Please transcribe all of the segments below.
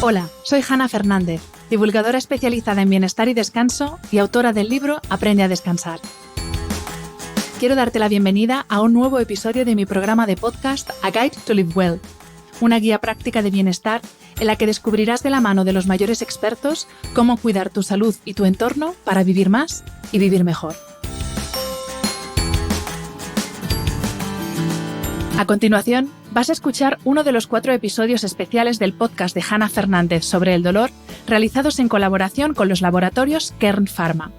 Hola, soy Hanna Fernández, divulgadora especializada en bienestar y descanso y autora del libro Aprende a descansar. Quiero darte la bienvenida a un nuevo episodio de mi programa de podcast A Guide to Live Well, una guía práctica de bienestar en la que descubrirás de la mano de los mayores expertos cómo cuidar tu salud y tu entorno para vivir más y vivir mejor. A continuación, vas a escuchar uno de los 4 episodios especiales del podcast de Hanna Fernández sobre el dolor, realizados en colaboración con los laboratorios Kern Pharma.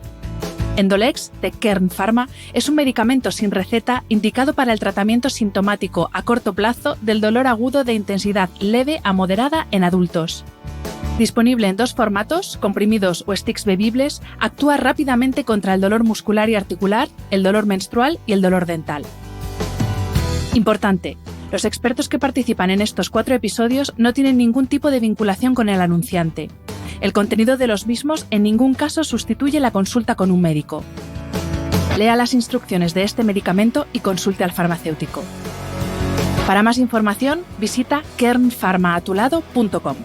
Endolex, de Kern Pharma, es un medicamento sin receta indicado para el tratamiento sintomático a corto plazo del dolor agudo de intensidad leve a moderada en adultos. Disponible en 2 formatos, comprimidos o sticks bebibles, actúa rápidamente contra el dolor muscular y articular, el dolor menstrual y el dolor dental. Importante, los expertos que participan en estos 4 episodios no tienen ningún tipo de vinculación con el anunciante. El contenido de los mismos en ningún caso sustituye la consulta con un médico. Lea las instrucciones de este medicamento y consulte al farmacéutico. Para más información, visita kernfarmaatulado.com.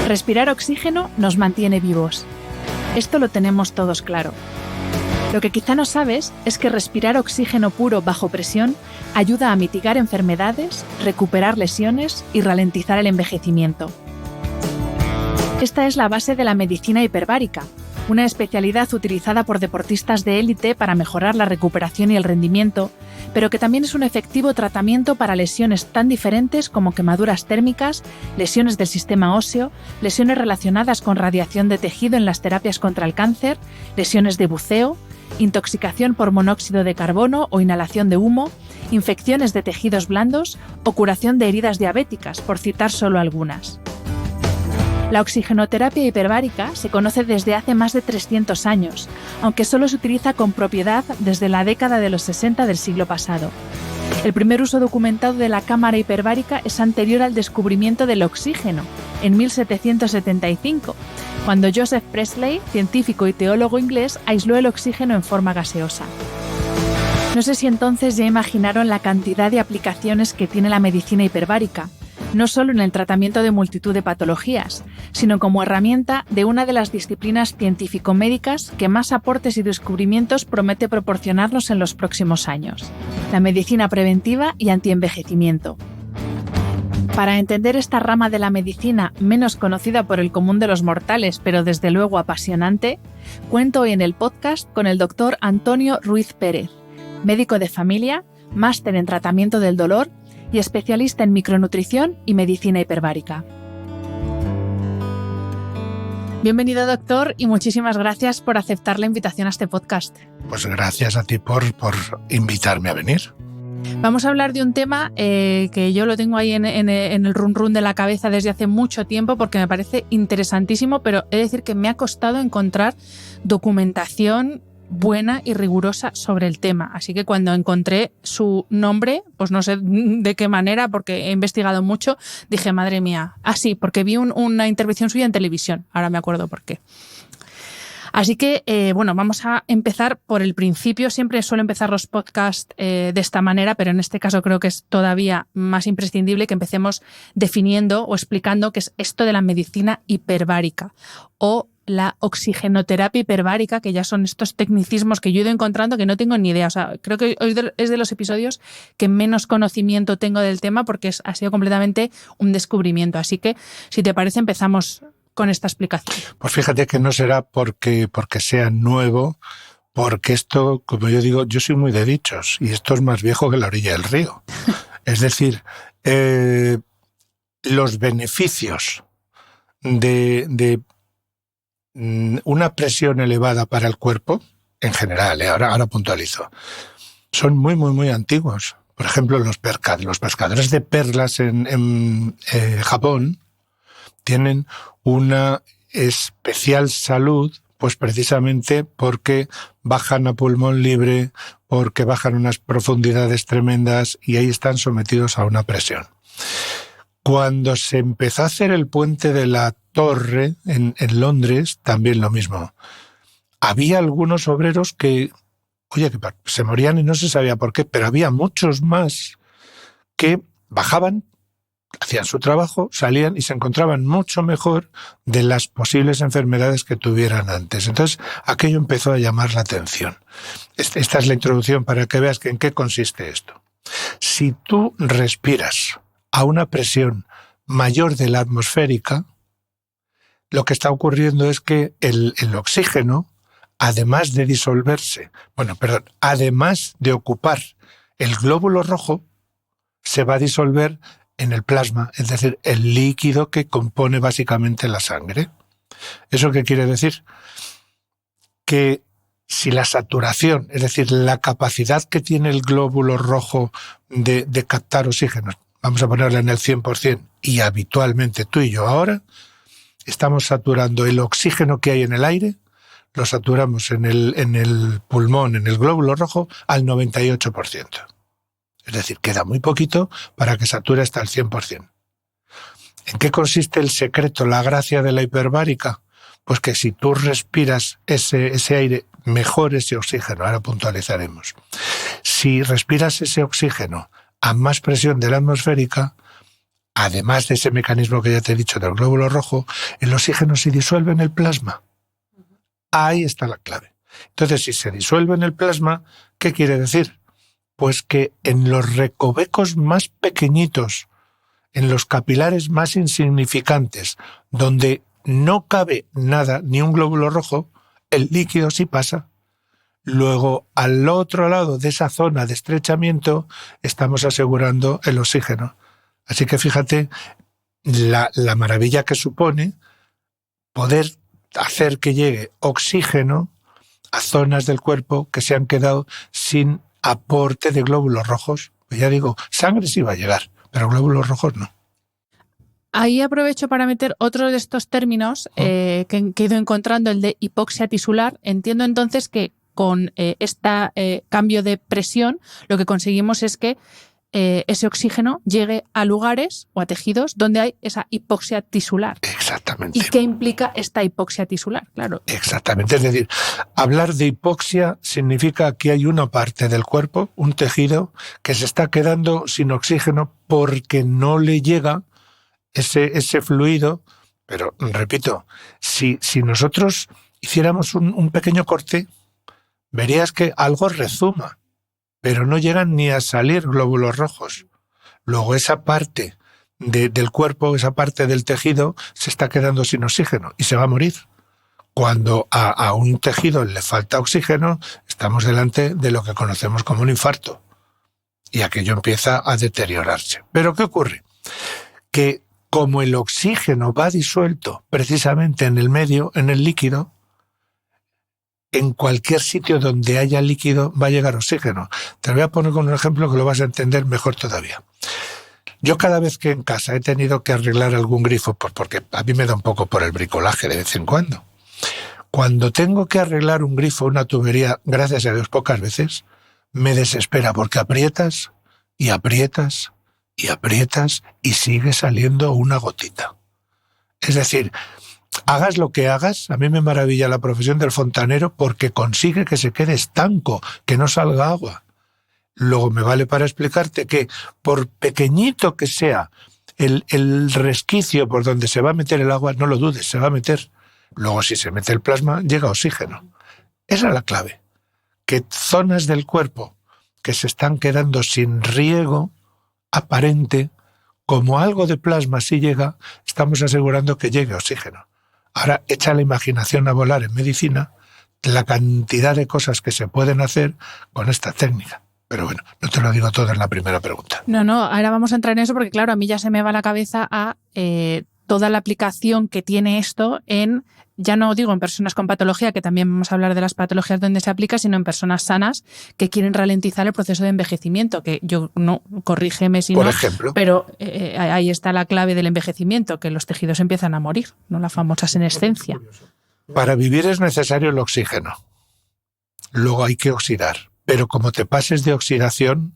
Respirar oxígeno nos mantiene vivos. Esto lo tenemos todos claro. Lo que quizá no sabes es que respirar oxígeno puro bajo presión ayuda a mitigar enfermedades, recuperar lesiones y ralentizar el envejecimiento. Esta es la base de la medicina hiperbárica, una especialidad utilizada por deportistas de élite para mejorar la recuperación y el rendimiento, pero que también es un efectivo tratamiento para lesiones tan diferentes como quemaduras térmicas, lesiones del sistema óseo, lesiones relacionadas con radiación de tejido en las terapias contra el cáncer, lesiones de buceo, intoxicación por monóxido de carbono o inhalación de humo, infecciones de tejidos blandos o curación de heridas diabéticas, por citar solo algunas. La oxigenoterapia hiperbárica se conoce desde hace más de 300 años, aunque solo se utiliza con propiedad desde la década de los 60 del siglo pasado. El primer uso documentado de la cámara hiperbárica es anterior al descubrimiento del oxígeno, en 1775, cuando Joseph Priestley, científico y teólogo inglés, aisló el oxígeno en forma gaseosa. No sé si entonces ya imaginaron la cantidad de aplicaciones que tiene la medicina hiperbárica, no solo en el tratamiento de multitud de patologías, sino como herramienta de una de las disciplinas científico-médicas que más aportes y descubrimientos promete proporcionarnos en los próximos años: la medicina preventiva y antienvejecimiento. Para entender esta rama de la medicina menos conocida por el común de los mortales, pero desde luego apasionante, cuento hoy en el podcast con el doctor Antonio Ruiz Pérez, médico de familia, máster en tratamiento del dolor y especialista en micronutrición y medicina hiperbárica. Bienvenido, doctor, y muchísimas gracias por aceptar la invitación a este podcast. Pues gracias a ti por invitarme a venir. Vamos a hablar de un tema que yo lo tengo ahí en el run run de la cabeza desde hace mucho tiempo porque me parece interesantísimo, pero he de decir que me ha costado encontrar documentación buena y rigurosa sobre el tema. Así que cuando encontré su nombre, pues no sé de qué manera, porque he investigado mucho, dije, madre mía, sí, porque vi una intervención suya en televisión, ahora me acuerdo por qué. Así que, vamos a empezar por el principio. Siempre suelo empezar los podcasts de esta manera, pero en este caso creo que es todavía más imprescindible que empecemos definiendo o explicando qué es esto de la medicina hiperbárica o la oxigenoterapia hiperbárica, que ya son estos tecnicismos que yo he ido encontrando que no tengo ni idea. O sea, creo que hoy es de los episodios que menos conocimiento tengo del tema porque ha sido completamente un descubrimiento. Así que, si te parece, empezamos con esta explicación. Pues fíjate que no será porque sea nuevo, porque esto, como yo digo, yo soy muy de dichos y esto es más viejo que la orilla del río. Es decir, los beneficios de una presión elevada para el cuerpo, en general, ahora puntualizo, son muy, muy, muy antiguos. Por ejemplo, los pescadores de perlas en Japón tienen una especial salud, pues precisamente porque bajan a pulmón libre, porque bajan unas profundidades tremendas y ahí están sometidos a una presión. Cuando se empezó a hacer el puente de la Torre en Londres, también lo mismo. Había algunos obreros que se morían y no se sabía por qué, pero había muchos más que bajaban hacían su trabajo, salían y se encontraban mucho mejor de las posibles enfermedades que tuvieran antes. Entonces, aquello empezó a llamar la atención. Esta es la introducción para que veas que en qué consiste esto. Si tú respiras a una presión mayor de la atmosférica, lo que está ocurriendo es que el oxígeno, además de disolverse, además de ocupar el glóbulo rojo, se va a disolver en el plasma, es decir, el líquido que compone básicamente la sangre. ¿Eso qué quiere decir? Que si la saturación, es decir, la capacidad que tiene el glóbulo rojo de captar oxígeno, vamos a ponerla en el 100%, y habitualmente tú y yo ahora, estamos saturando el oxígeno que hay en el aire, lo saturamos en el pulmón, en el glóbulo rojo, al 98%. Es decir, queda muy poquito para que sature hasta el 100%. ¿En qué consiste el secreto, la gracia de la hiperbárica? Pues que si tú respiras ese aire, mejor ese oxígeno, ahora puntualizaremos. Si respiras ese oxígeno a más presión de la atmosférica, además de ese mecanismo que ya te he dicho del glóbulo rojo, el oxígeno se disuelve en el plasma. Ahí está la clave. Entonces, si se disuelve en el plasma, ¿qué quiere decir? Pues que en los recovecos más pequeñitos, en los capilares más insignificantes, donde no cabe nada, ni un glóbulo rojo, el líquido sí pasa. Luego, al otro lado de esa zona de estrechamiento, estamos asegurando el oxígeno. Así que fíjate la maravilla que supone poder hacer que llegue oxígeno a zonas del cuerpo que se han quedado sin aporte de glóbulos rojos. Pues ya digo, sangre sí va a llegar, pero glóbulos rojos no. Ahí aprovecho para meter otro de estos términos que he ido encontrando, el de hipoxia tisular. Entiendo entonces que con este cambio de presión lo que conseguimos es que ese oxígeno llegue a lugares o a tejidos donde hay esa hipoxia tisular. Exactamente. ¿Y qué implica esta hipoxia tisular? Claro. Exactamente. Es decir, hablar de hipoxia significa que hay una parte del cuerpo, un tejido, que se está quedando sin oxígeno porque no le llega ese fluido. Pero, repito, si nosotros hiciéramos un pequeño corte, verías que algo rezuma, pero no llegan ni a salir glóbulos rojos. Luego esa parte del cuerpo, esa parte del tejido, se está quedando sin oxígeno y se va a morir. Cuando a un tejido le falta oxígeno, estamos delante de lo que conocemos como un infarto. Y aquello empieza a deteriorarse. ¿Pero qué ocurre? Que como el oxígeno va disuelto precisamente en el medio, en el líquido, en cualquier sitio donde haya líquido va a llegar oxígeno. Te lo voy a poner con un ejemplo que lo vas a entender mejor todavía. Yo cada vez que en casa he tenido que arreglar algún grifo, porque a mí me da un poco por el bricolaje de vez en cuando. Cuando tengo que arreglar un grifo, una tubería, gracias a Dios pocas veces, me desespera porque aprietas y aprietas y aprietas y sigue saliendo una gotita. Es decir, hagas lo que hagas, a mí me maravilla la profesión del fontanero porque consigue que se quede estanco, que no salga agua. Luego me vale para explicarte que por pequeñito que sea el resquicio por donde se va a meter el agua, no lo dudes, se va a meter. Luego si se mete el plasma, llega oxígeno. Esa es la clave. Que zonas del cuerpo que se están quedando sin riego aparente, como algo de plasma sí llega, estamos asegurando que llegue oxígeno. Ahora echa la imaginación a volar en medicina la cantidad de cosas que se pueden hacer con esta técnica. Pero bueno, no te lo digo todo en la primera pregunta. No, ahora vamos a entrar en eso porque claro, a mí ya se me va la cabeza a toda la aplicación que tiene esto en, ya no digo en personas con patología, que también vamos a hablar de las patologías donde se aplica, sino en personas sanas que quieren ralentizar el proceso de envejecimiento, que yo no, corrígeme si no. Por ejemplo. Pero ahí está la clave del envejecimiento, que los tejidos empiezan a morir, ¿no? La famosa senescencia. Para vivir es necesario el oxígeno. Luego hay que oxidar. Pero como te pases de oxidación,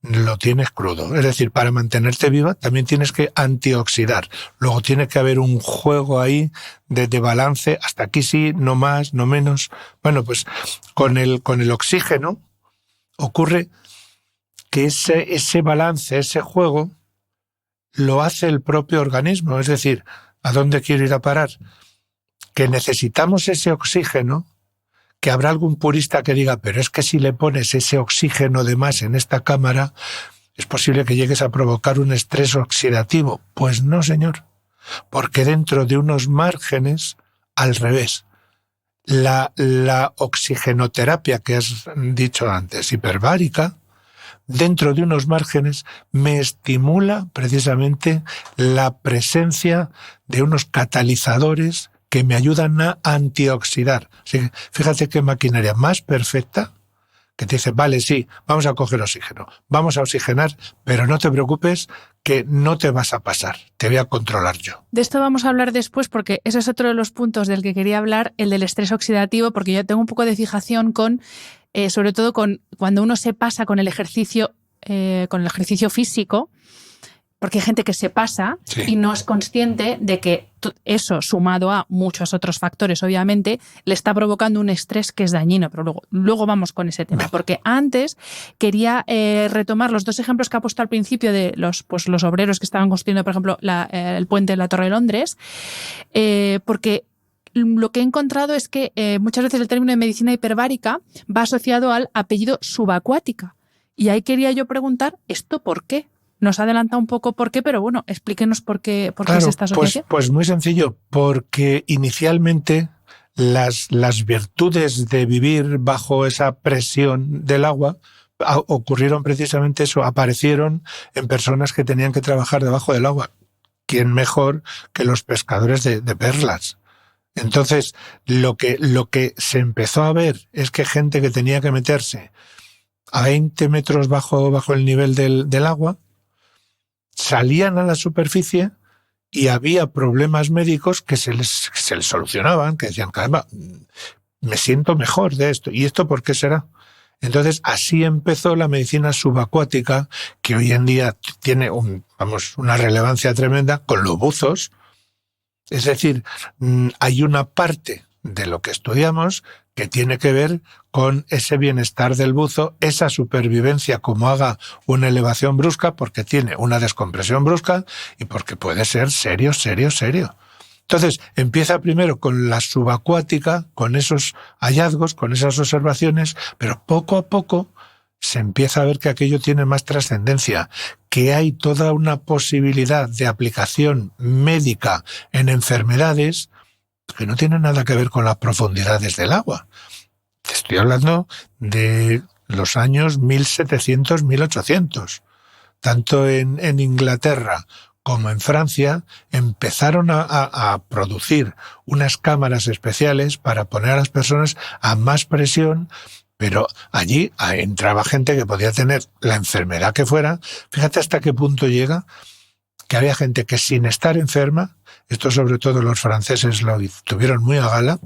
lo tienes crudo. Es decir, para mantenerte viva también tienes que antioxidar. Luego tiene que haber un juego ahí de balance. Hasta aquí sí, no más, no menos. Bueno, pues con el oxígeno ocurre que ese balance, ese juego, lo hace el propio organismo. Es decir, ¿a dónde quiero ir a parar? Que necesitamos ese oxígeno, que habrá algún purista que diga, pero es que si le pones ese oxígeno de más en esta cámara, es posible que llegues a provocar un estrés oxidativo. Pues no, señor, porque dentro de unos márgenes, al revés. La oxigenoterapia que has dicho antes, hiperbárica, dentro de unos márgenes me estimula precisamente la presencia de unos catalizadores que me ayudan a antioxidar. Así que fíjate qué maquinaria más perfecta, que te dice, vale, sí, vamos a coger oxígeno, vamos a oxigenar, pero no te preocupes que no te vas a pasar, te voy a controlar yo. De esto vamos a hablar después, porque ese es otro de los puntos del que quería hablar, el del estrés oxidativo, porque yo tengo un poco de fijación con, sobre todo con cuando uno se pasa con el ejercicio físico, porque hay gente que se pasa Sí. y no es consciente de que eso, sumado a muchos otros factores, obviamente, le está provocando un estrés que es dañino. Pero luego vamos con ese tema. Porque antes quería retomar los dos ejemplos que ha puesto al principio de los obreros que estaban construyendo, por ejemplo, el puente de la Torre de Londres, porque lo que he encontrado es que muchas veces el término de medicina hiperbárica va asociado al apellido subacuática. Y ahí quería yo preguntar, ¿esto por qué? Nos ha adelantado un poco por qué, pero bueno, explíquenos por qué es esta asociación. Pues muy sencillo, porque inicialmente las virtudes de vivir bajo esa presión del agua ocurrieron precisamente eso, aparecieron en personas que tenían que trabajar debajo del agua. ¿Quién mejor que los pescadores de perlas? Entonces, lo que se empezó a ver es que gente que tenía que meterse a 20 metros bajo el nivel del agua, salían a la superficie y había problemas médicos que se les solucionaban, que decían, caramba, me siento mejor de esto. ¿Y esto por qué será? Entonces, así empezó la medicina subacuática, que hoy en día tiene una relevancia tremenda con los buzos. Es decir, hay una parte de lo que estudiamos que tiene que ver con ese bienestar del buzo, esa supervivencia como haga una elevación brusca, porque tiene una descompresión brusca y porque puede ser serio. Entonces, empieza primero con la subacuática, con esos hallazgos, con esas observaciones, pero poco a poco se empieza a ver que aquello tiene más trascendencia, que hay toda una posibilidad de aplicación médica en enfermedades que no tienen nada que ver con las profundidades del agua. Te estoy hablando de los años 1700, 1800. Tanto en Inglaterra como en Francia empezaron a producir unas cámaras especiales para poner a las personas a más presión, pero allí entraba gente que podía tener la enfermedad que fuera. Fíjate hasta qué punto llega, que había gente que sin estar enferma, esto sobre todo los franceses lo tuvieron muy a gala,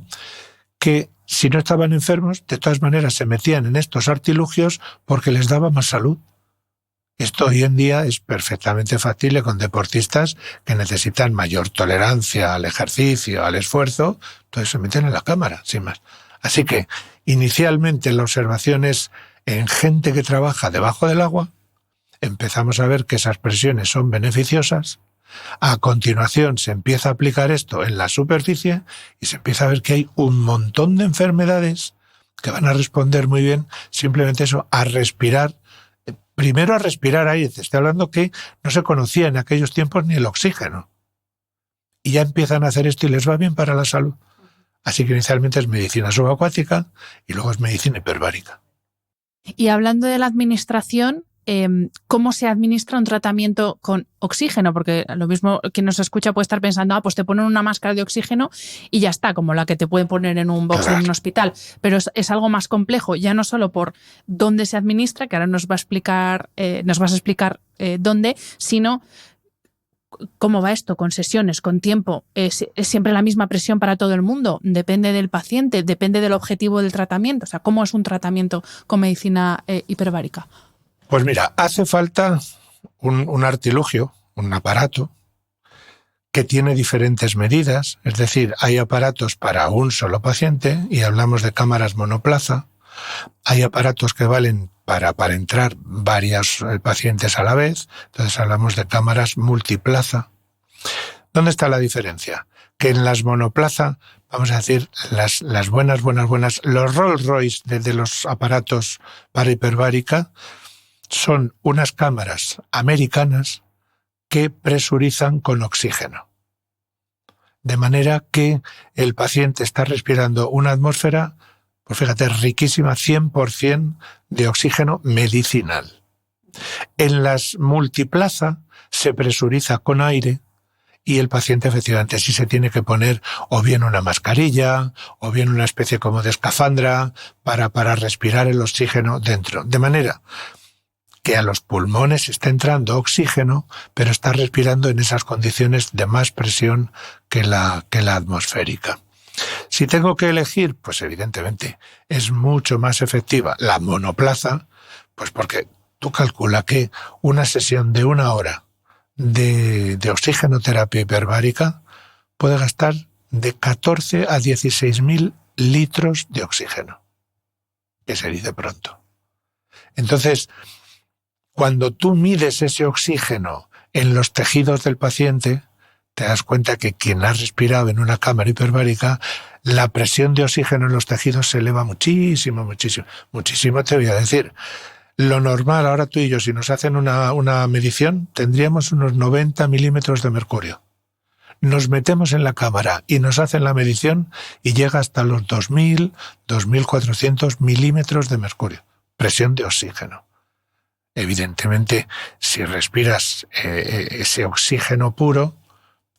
que si no estaban enfermos, de todas maneras se metían en estos artilugios porque les daba más salud. Esto hoy en día es perfectamente factible con deportistas que necesitan mayor tolerancia al ejercicio, al esfuerzo, entonces se meten en la cámara, sin más. Así que, inicialmente la observación es en gente que trabaja debajo del agua, empezamos a ver que esas presiones son beneficiosas. A continuación se empieza a aplicar esto en la superficie y se empieza a ver que hay un montón de enfermedades que van a responder muy bien simplemente eso, a respirar. Primero a respirar aire. Te estoy hablando que no se conocía en aquellos tiempos ni el oxígeno. Y ya empiezan a hacer esto y les va bien para la salud. Así que inicialmente es medicina subacuática y luego es medicina hiperbárica. Y hablando de la administración, ¿cómo se administra un tratamiento con oxígeno? Porque lo mismo quien nos escucha puede estar pensando, pues te ponen una máscara de oxígeno y ya está, como la que te pueden poner en un box en un hospital. Pero es algo más complejo, ya no solo por dónde se administra, que ahora nos vas a explicar dónde, sino cómo va esto, con sesiones, con tiempo. ¿Es siempre la misma presión para todo el mundo? ¿Depende del paciente? ¿Depende del objetivo del tratamiento? O sea, ¿cómo es un tratamiento con medicina hiperbárica? Pues mira, hace falta un artilugio, un aparato, que tiene diferentes medidas. Es decir, hay aparatos para un solo paciente, y hablamos de cámaras monoplaza. Hay aparatos que valen para entrar varios pacientes a la vez. Entonces hablamos de cámaras multiplaza. ¿Dónde está la diferencia? Que en las monoplaza, vamos a decir, las buenas, los Rolls Royce de los aparatos para hiperbárica son unas cámaras americanas que presurizan con oxígeno. De manera que el paciente está respirando una atmósfera, pues fíjate, riquísima, 100% de oxígeno medicinal. En las multiplaza se presuriza con aire y el paciente efectivamente sí se tiene que poner o bien una mascarilla o bien una especie como de escafandra para respirar el oxígeno dentro. De manera que a los pulmones está entrando oxígeno, pero está respirando en esas condiciones de más presión que la atmosférica. Si tengo que elegir, pues evidentemente es mucho más efectiva la monoplaza, pues porque tú calcula que una sesión de 1 hora de oxigenoterapia hiperbárica puede gastar de 14 a 16.000 litros de oxígeno, que se dice pronto. Entonces, cuando tú mides ese oxígeno en los tejidos del paciente, te das cuenta que quien ha respirado en una cámara hiperbárica, la presión de oxígeno en los tejidos se eleva muchísimo, te voy a decir. Lo normal, ahora tú y yo, si nos hacen una medición, tendríamos unos 90 milímetros de mercurio. Nos metemos en la cámara y nos hacen la medición y llega hasta los 2.000, 2.400 milímetros de mercurio. Presión de oxígeno. Evidentemente, si respiras ese oxígeno puro,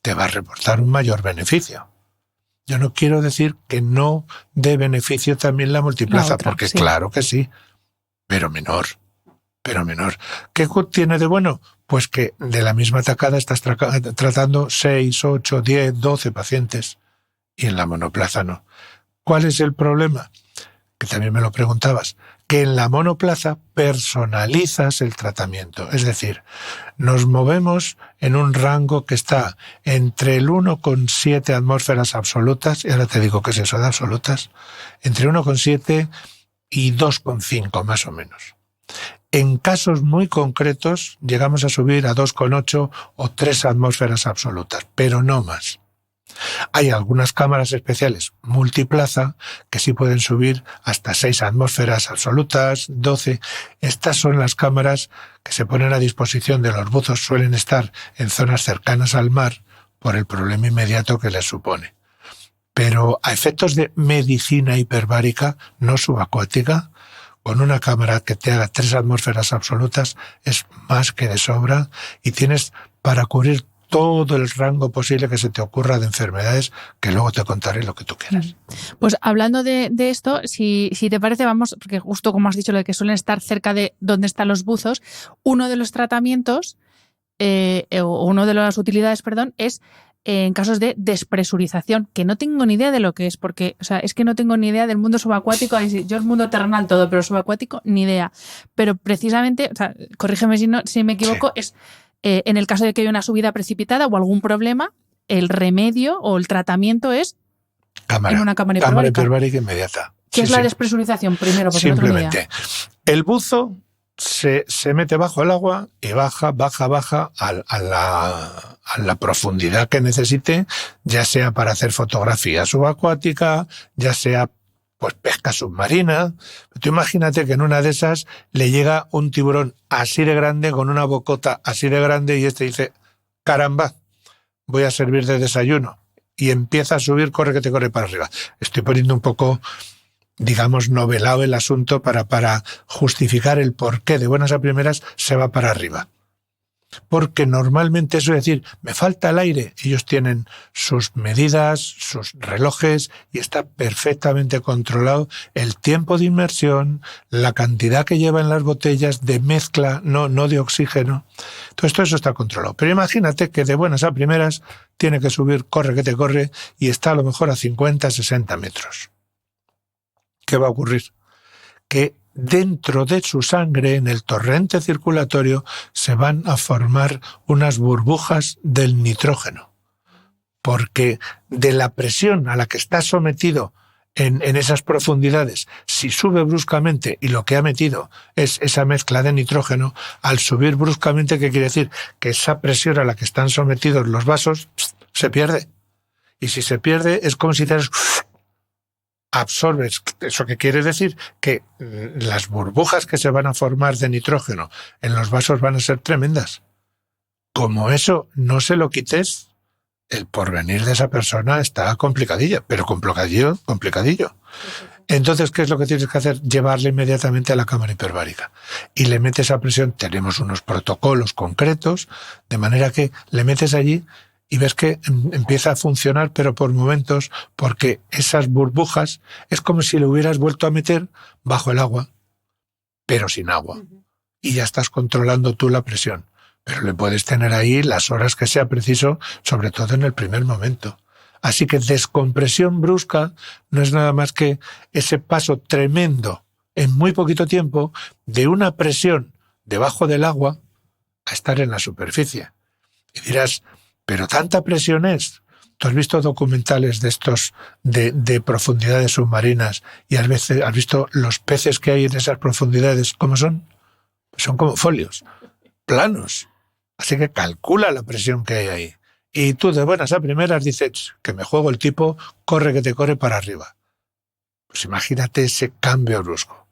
te va a reportar un mayor beneficio. Yo no quiero decir que no dé beneficio también la multiplaza, porque sí. Claro que sí, pero menor. ¿Qué tiene de bueno? Pues que de la misma tacada estás tratando 6, 8, 10, 12 pacientes y en la monoplaza no. ¿Cuál es el problema? Que también me lo preguntabas, que en la monoplaza personalizas el tratamiento. Es decir, nos movemos en un rango que está entre el 1,7 atmósferas absolutas, y ahora te digo qué es eso de absolutas, entre 1,7 y 2,5 más o menos. En casos muy concretos llegamos a subir a 2,8 o 3 atmósferas absolutas, pero no más. Hay algunas cámaras especiales multiplaza que sí pueden subir hasta 6 atmósferas absolutas, 12. Estas son las cámaras que se ponen a disposición de los buzos, suelen estar en zonas cercanas al mar por el problema inmediato que les supone. Pero a efectos de medicina hiperbárica no subacuática, con una cámara que te haga 3 atmósferas absolutas es más que de sobra y tienes para cubrir todo el rango posible que se te ocurra de enfermedades, que luego te contaré lo que tú quieras. Pues hablando de esto, si te parece, vamos, porque justo como has dicho, lo de que suelen estar cerca de donde están los buzos, uno de los tratamientos, o una de las utilidades, es en casos de despresurización, que no tengo ni idea de lo que es, porque es que no tengo ni idea del mundo subacuático. Yo el mundo terrenal todo, pero subacuático ni idea. Pero precisamente, corrígeme si me equivoco, es en el caso de que haya una subida precipitada o algún problema, el remedio o el tratamiento es en una cámara hiperbárica. Cámara hiperbárica inmediata. ¿Qué es la despresurización primero? Simplemente, el buzo se mete bajo el agua y baja a la profundidad que necesite, ya sea para hacer fotografía subacuática, ya sea pues pesca submarina. Tú imagínate que en una de esas le llega un tiburón así de grande, con una bocota así de grande, y este dice, caramba, voy a servir de desayuno. Y empieza a subir, corre para arriba. Estoy poniendo un poco, digamos, novelado el asunto para justificar el por qué de buenas a primeras se va para arriba. Porque normalmente eso es decir, me falta el aire. Ellos tienen sus medidas, sus relojes y está perfectamente controlado el tiempo de inmersión, la cantidad que lleva en las botellas de mezcla, no de oxígeno. Todo eso está controlado. Pero imagínate que de buenas a primeras tiene que subir, corre y está a lo mejor a 50, 60 metros. ¿Qué va a ocurrir? Que dentro de su sangre, en el torrente circulatorio, se van a formar unas burbujas del nitrógeno. Porque de la presión a la que está sometido en esas profundidades, si sube bruscamente y lo que ha metido es esa mezcla de nitrógeno, al subir bruscamente, ¿qué quiere decir? Que esa presión a la que están sometidos los vasos se pierde. Y si se pierde es como si absorbes. ¿Eso qué quiere decir? Que las burbujas que se van a formar de nitrógeno en los vasos van a ser tremendas. Como eso no se lo quites, el porvenir de esa persona está complicadillo. Complicadillo. Entonces, ¿qué es lo que tienes que hacer? Llevarle inmediatamente a la cámara hiperbárica. Y le metes a presión. Tenemos unos protocolos concretos, de manera que le metes allí y ves que empieza a funcionar, pero por momentos, porque esas burbujas es como si le hubieras vuelto a meter bajo el agua, pero sin agua. Y ya estás controlando tú la presión. Pero le puedes tener ahí las horas que sea preciso, sobre todo en el primer momento. Así que descompresión brusca no es nada más que ese paso tremendo en muy poquito tiempo de una presión debajo del agua a estar en la superficie. Y dirás, ¿pero tanta presión es? ¿Tú has visto documentales de estos de profundidades submarinas y has visto los peces que hay en esas profundidades? ¿Cómo son? Son como folios, planos. Así que calcula la presión que hay ahí. Y tú de buenas a primeras dices que me juego el tipo, corre que te corre para arriba. Pues imagínate ese cambio brusco.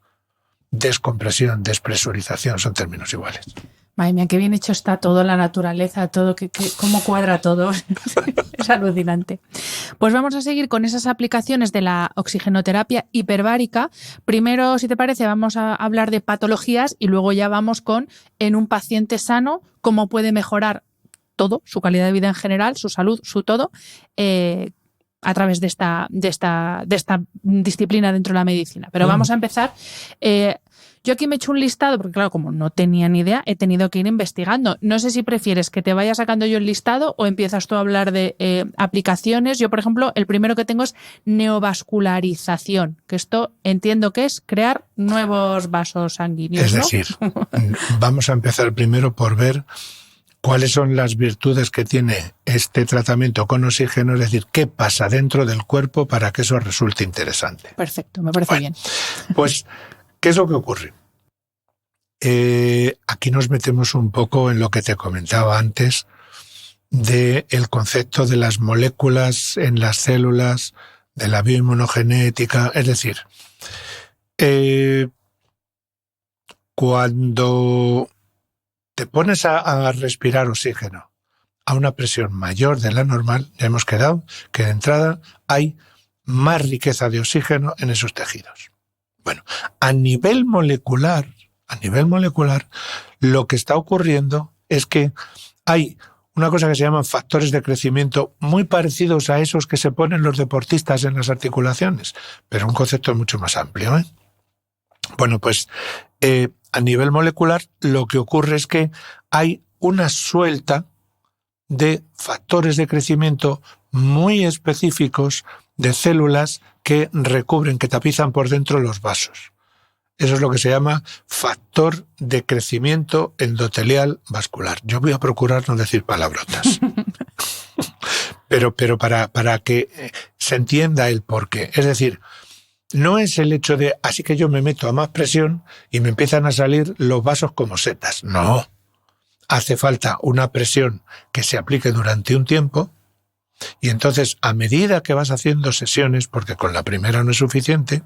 Descompresión, despresurización, son términos iguales. Madre mía, qué bien hecho está todo, la naturaleza, todo, cómo cuadra todo. Es alucinante. Pues vamos a seguir con esas aplicaciones de la oxigenoterapia hiperbárica. Primero, si te parece, vamos a hablar de patologías y luego ya vamos con, en un paciente sano, cómo puede mejorar todo, su calidad de vida en general, su salud, su todo, a través de esta disciplina dentro de la medicina. Pero vamos a empezar. Yo aquí me he hecho un listado, porque claro, como no tenía ni idea, he tenido que ir investigando. No sé si prefieres que te vaya sacando yo el listado o empiezas tú a hablar de aplicaciones. Yo, por ejemplo, el primero que tengo es neovascularización, que esto entiendo que es crear nuevos vasos sanguíneos, Es ¿no? decir, vamos a empezar primero por ver cuáles son las virtudes que tiene este tratamiento con oxígeno, es decir, qué pasa dentro del cuerpo para que eso resulte interesante. Perfecto, me parece bien. Pues, ¿qué es lo que ocurre? Aquí nos metemos un poco en lo que te comentaba antes del concepto de las moléculas en las células, de la bioinmunogenética. Es decir, cuando te pones a respirar oxígeno a una presión mayor de la normal, ya hemos quedado que de entrada hay más riqueza de oxígeno en esos tejidos. Bueno, a nivel molecular, lo que está ocurriendo es que hay una cosa que se llaman factores de crecimiento muy parecidos a esos que se ponen los deportistas en las articulaciones, pero un concepto mucho más amplio, ¿eh? Bueno, pues a nivel molecular lo que ocurre es que hay una suelta de factores de crecimiento muy específicos de células que recubren, que tapizan por dentro los vasos. Eso es lo que se llama factor de crecimiento endotelial vascular. Yo voy a procurar no decir palabrotas. pero para que se entienda el porqué. Es decir, no es el hecho de, así que yo me meto a más presión y me empiezan a salir los vasos como setas. No. Hace falta una presión que se aplique durante un tiempo y entonces, a medida que vas haciendo sesiones, porque con la primera no es suficiente,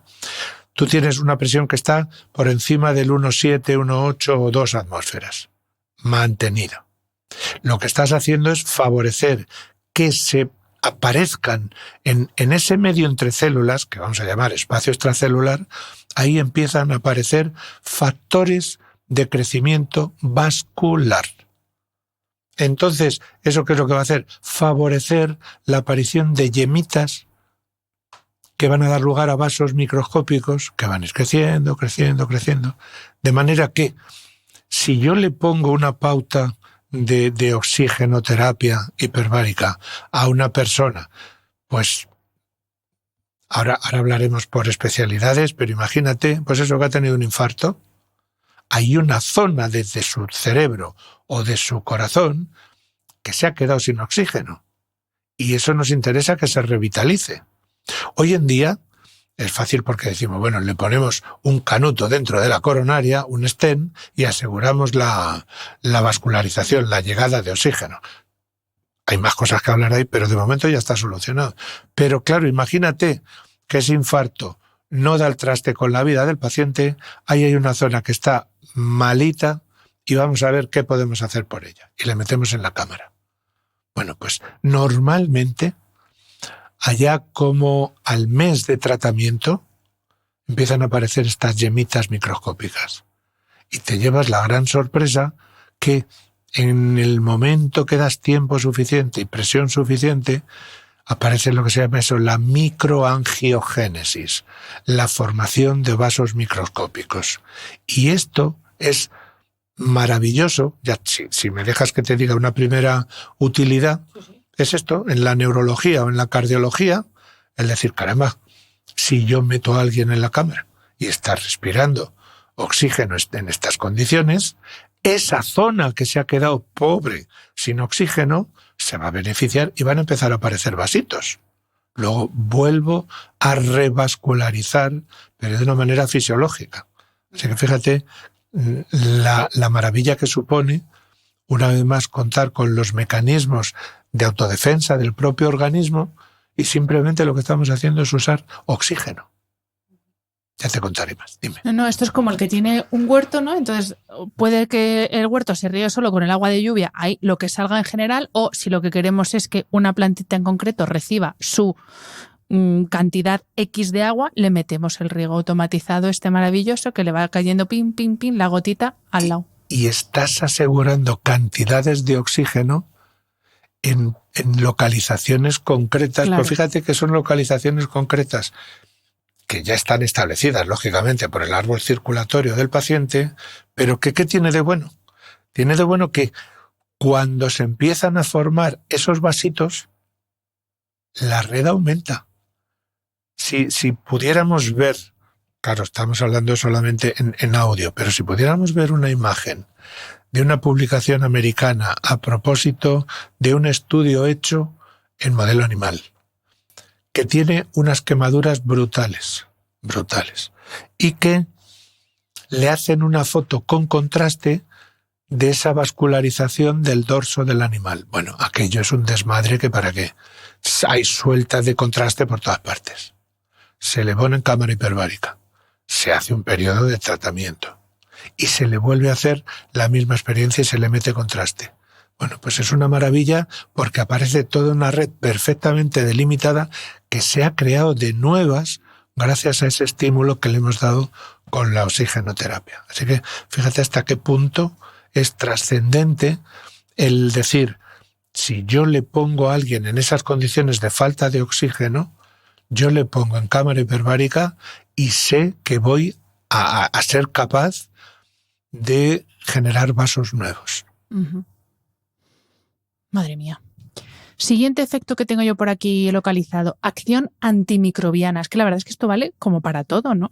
tú tienes una presión que está por encima del 1,7, 1,8 o 2 atmósferas. Mantenido. Lo que estás haciendo es favorecer que se aparezcan en ese medio entre células, que vamos a llamar espacio extracelular, ahí empiezan a aparecer factores de crecimiento vascular. Entonces, ¿eso qué es lo que va a hacer? Favorecer la aparición de yemitas que van a dar lugar a vasos microscópicos que van a ir creciendo, de manera que si yo le pongo una pauta de oxigenoterapia hiperbárica a una persona, pues ahora hablaremos por especialidades, pero imagínate, pues eso, que ha tenido un infarto, hay una zona desde su cerebro o de su corazón que se ha quedado sin oxígeno y eso nos interesa que se revitalice. Hoy en día Es fácil porque decimos, bueno, le ponemos un canuto dentro de la coronaria, un stent, y aseguramos la vascularización, la llegada de oxígeno. Hay más cosas que hablar ahí, pero de momento ya está solucionado. Pero claro, imagínate que ese infarto no da el traste con la vida del paciente, ahí hay una zona que está malita y vamos a ver qué podemos hacer por ella. Y le metemos en la cámara. Bueno, pues normalmente, allá como al mes de tratamiento, empiezan a aparecer estas yemitas microscópicas. Y te llevas la gran sorpresa que en el momento que das tiempo suficiente y presión suficiente, aparece lo que se llama eso, la microangiogénesis, la formación de vasos microscópicos. Y esto es maravilloso, ya si me dejas que te diga una primera utilidad, es esto, en la neurología o en la cardiología, el decir, caramba, si yo meto a alguien en la cámara y está respirando oxígeno en estas condiciones, esa zona que se ha quedado pobre sin oxígeno se va a beneficiar y van a empezar a aparecer vasitos. Luego vuelvo a revascularizar, pero de una manera fisiológica. Así que fíjate la maravilla que supone, una vez más, contar con los mecanismos de autodefensa del propio organismo y simplemente lo que estamos haciendo es usar oxígeno. Ya te contaré más, dime. No, esto es como el que tiene un huerto, ¿no? Entonces puede que el huerto se riegue solo con el agua de lluvia, hay lo que salga en general, o si lo que queremos es que una plantita en concreto reciba su cantidad X de agua, le metemos el riego automatizado maravilloso que le va cayendo pim, pim, pim, la gotita al lado. Y estás asegurando cantidades de oxígeno en localizaciones concretas. Claro. Pues fíjate que son localizaciones concretas que ya están establecidas, lógicamente, por el árbol circulatorio del paciente, pero ¿qué tiene de bueno? Tiene de bueno que cuando se empiezan a formar esos vasitos, la red aumenta. Si pudiéramos ver, claro, estamos hablando solamente en audio, pero si pudiéramos ver una imagen de una publicación americana a propósito de un estudio hecho en modelo animal, que tiene unas quemaduras brutales, y que le hacen una foto con contraste de esa vascularización del dorso del animal. Bueno, aquello es un desmadre que para qué. Hay sueltas de contraste por todas partes. Se le pone en cámara hiperbárica, se hace un periodo de tratamiento y se le vuelve a hacer la misma experiencia y se le mete contraste. Bueno, pues es una maravilla porque aparece toda una red perfectamente delimitada que se ha creado de nuevas gracias a ese estímulo que le hemos dado con la oxigenoterapia. Así que fíjate hasta qué punto es trascendente el decir, si yo le pongo a alguien en esas condiciones de falta de oxígeno, yo le pongo en cámara hiperbárica y sé que voy a ser capaz de generar vasos nuevos. Uh-huh. Madre mía. Siguiente efecto que tengo yo por aquí localizado, acción antimicrobiana. Es que la verdad es que esto vale como para todo, ¿no?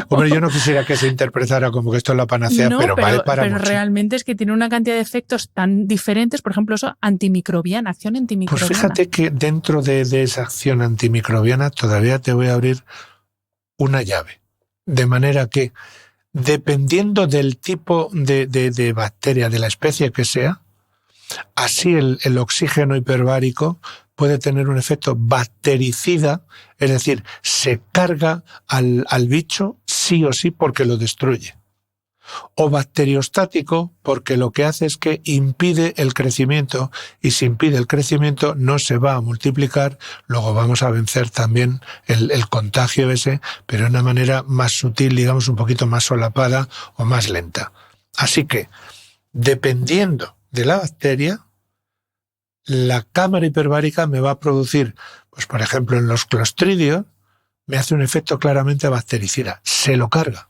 Hombre, yo no quisiera que se interpretara como que esto es la panacea, no, pero vale para pero mucho. Realmente es que tiene una cantidad de efectos tan diferentes, por ejemplo, eso, antimicrobiana, acción antimicrobiana. Pues fíjate que dentro de esa acción antimicrobiana todavía te voy a abrir una llave. De manera que, dependiendo del tipo de bacteria, de la especie que sea, así el oxígeno hiperbárico puede tener un efecto bactericida, es decir, se carga al bicho sí o sí porque lo destruye. O bacteriostático porque lo que hace es que impide el crecimiento, y si impide el crecimiento no se va a multiplicar, luego vamos a vencer también el contagio ese, pero de una manera más sutil, digamos un poquito más solapada o más lenta. Así que, dependiendo de la bacteria, la cámara hiperbárica me va a producir, pues por ejemplo en los clostridios, me hace un efecto claramente bactericida, se lo carga.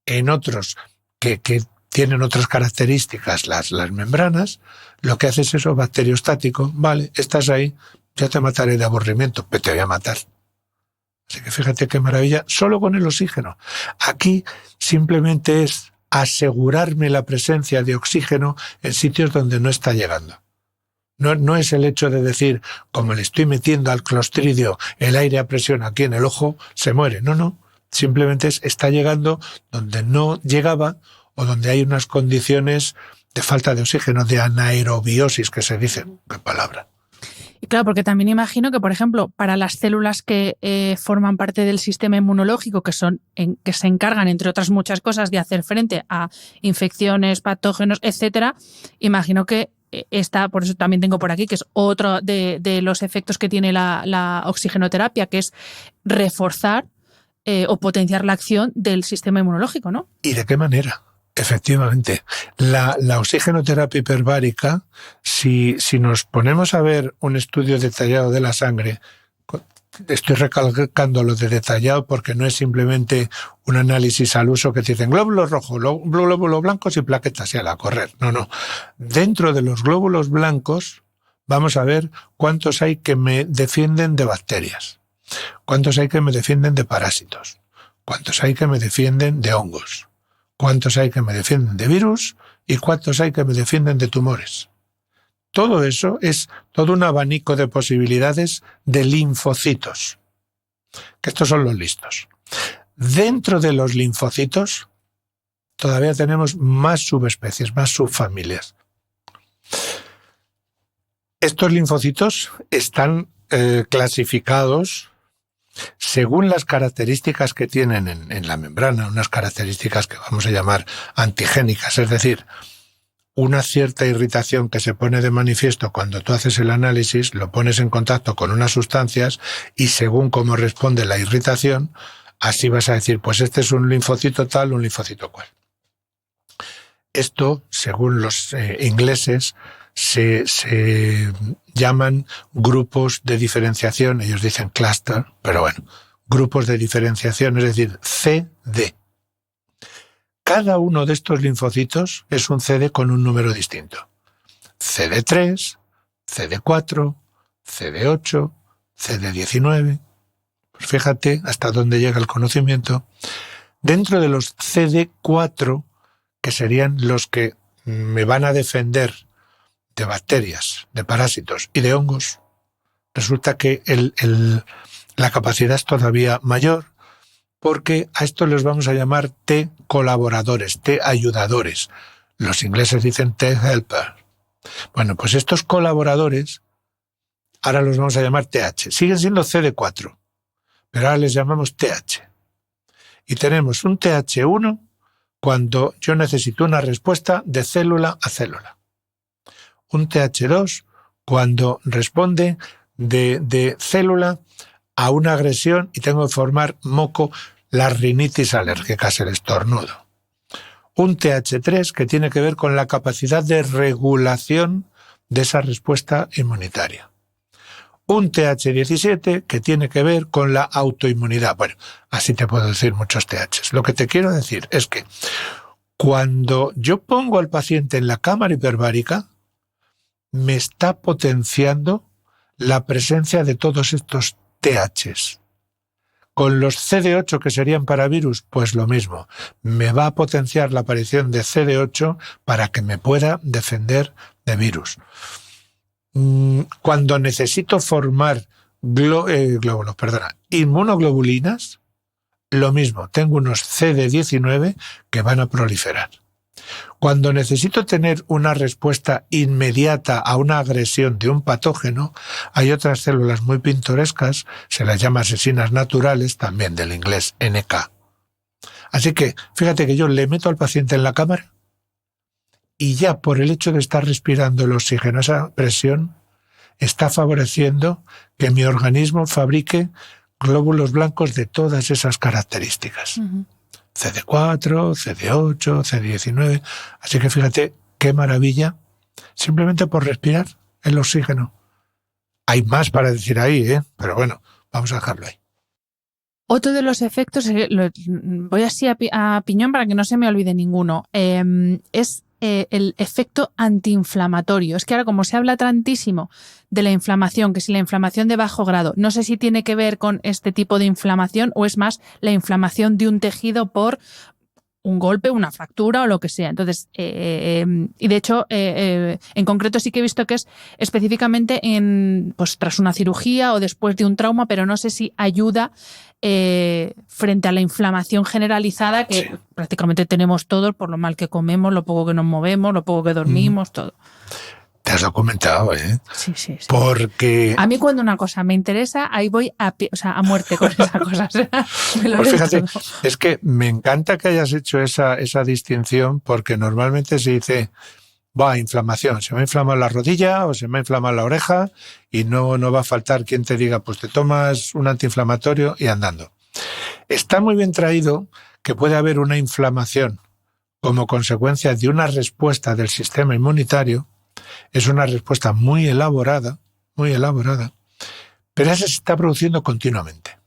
En otros que tienen otras características, las membranas, lo que hace es eso, bacteriostático, vale, estás ahí, ya te mataré de aburrimiento, pero te voy a matar. Así que fíjate qué maravilla, solo con el oxígeno. Aquí simplemente es asegurarme la presencia de oxígeno en sitios donde no está llegando. No es el hecho de decir, como le estoy metiendo al clostridio el aire a presión aquí en el ojo, se muere. No. Simplemente está llegando donde no llegaba o donde hay unas condiciones de falta de oxígeno, de anaerobiosis, que se dice. ¿Qué palabra? Y claro, porque también imagino que, por ejemplo, para las células que forman parte del sistema inmunológico, que se encargan, entre otras muchas cosas, de hacer frente a infecciones, patógenos, etcétera, imagino que por eso también tengo por aquí, que es otro de los efectos que tiene la oxigenoterapia, que es reforzar o potenciar la acción del sistema inmunológico, ¿no? ¿Y de qué manera? Efectivamente. La oxigenoterapia hiperbárica, si nos ponemos a ver un estudio detallado de la sangre, estoy recalcando lo de detallado porque no es simplemente un análisis al uso que te dicen glóbulos rojos, glóbulos blancos y plaquetas, y a correr. No. Dentro de los glóbulos blancos vamos a ver cuántos hay que me defienden de bacterias, cuántos hay que me defienden de parásitos, cuántos hay que me defienden de hongos, cuántos hay que me defienden de virus y cuántos hay que me defienden de tumores. Todo eso es todo un abanico de posibilidades de linfocitos, que estos son los listos. Dentro de los linfocitos todavía tenemos más subespecies, más subfamilias. Estos linfocitos están clasificados según las características que tienen en la membrana, unas características que vamos a llamar antigénicas, es decir, una cierta irritación que se pone de manifiesto cuando tú haces el análisis, lo pones en contacto con unas sustancias y según cómo responde la irritación, así vas a decir, pues este es un linfocito tal, un linfocito cual. Esto, según los ingleses, se llaman grupos de diferenciación, ellos dicen cluster, pero bueno, grupos de diferenciación, es decir, CD. Cada uno de estos linfocitos es un CD con un número distinto. CD3, CD4, CD8, CD19. Pues fíjate hasta dónde llega el conocimiento. Dentro de los CD4, que serían los que me van a defender de bacterias, de parásitos y de hongos, resulta que la capacidad es todavía mayor, porque a estos los vamos a llamar T colaboradores, T ayudadores. Los ingleses dicen T helper. Bueno, pues estos colaboradores ahora los vamos a llamar TH. Siguen siendo CD4, pero ahora les llamamos TH. Y tenemos un TH1 cuando yo necesito una respuesta de célula a célula. Un TH2 cuando responde de célula a una agresión y tengo que formar moco, la rinitis alérgica, es el estornudo. Un TH3 que tiene que ver con la capacidad de regulación de esa respuesta inmunitaria. Un TH17 que tiene que ver con la autoinmunidad. Bueno, así te puedo decir muchos THs. Lo que te quiero decir es que cuando yo pongo al paciente en la cámara hiperbárica, me está potenciando la presencia de todos estos THs. Con los CD8 que serían para virus, pues lo mismo. Me va a potenciar la aparición de CD8 para que me pueda defender de virus. Cuando necesito formar inmunoglobulinas, lo mismo. Tengo unos CD19 que van a proliferar. Cuando necesito tener una respuesta inmediata a una agresión de un patógeno, hay otras células muy pintorescas, se las llama asesinas naturales, también del inglés NK. Así que, fíjate que yo le meto al paciente en la cámara y ya por el hecho de estar respirando el oxígeno a esa presión, está favoreciendo que mi organismo fabrique glóbulos blancos de todas esas características. Uh-huh. CD4, CD8, CD19. Así que fíjate qué maravilla, simplemente por respirar el oxígeno. Hay más para decir ahí, pero bueno, vamos a dejarlo ahí. Otro de los efectos, voy así a piñón para que no se me olvide ninguno, es el efecto antiinflamatorio. Es que ahora como se habla tantísimo de la inflamación, que si la inflamación de bajo grado, no sé si tiene que ver con este tipo de inflamación o es más la inflamación de un tejido por un golpe, una fractura o lo que sea. Entonces, y de hecho, en concreto sí que he visto que es específicamente pues, tras una cirugía o después de un trauma, pero no sé si ayuda frente a la inflamación generalizada que prácticamente tenemos todos por lo mal que comemos, lo poco que nos movemos, lo poco que dormimos, todo. Te has documentado, ¿eh? Sí. Porque... A mí cuando una cosa me interesa, ahí voy a muerte con esa cosa. O sea, me lo Pues leo fíjate, todo. es que me encanta que hayas hecho esa distinción, porque normalmente se dice, inflamación, se me ha inflamado la rodilla o se me ha inflamado la oreja, y no va a faltar quien te diga, pues te tomas un antiinflamatorio y andando. Está muy bien traído que puede haber una inflamación como consecuencia de una respuesta del sistema inmunitario. Es una respuesta muy elaborada, pero esa se está produciendo continuamente.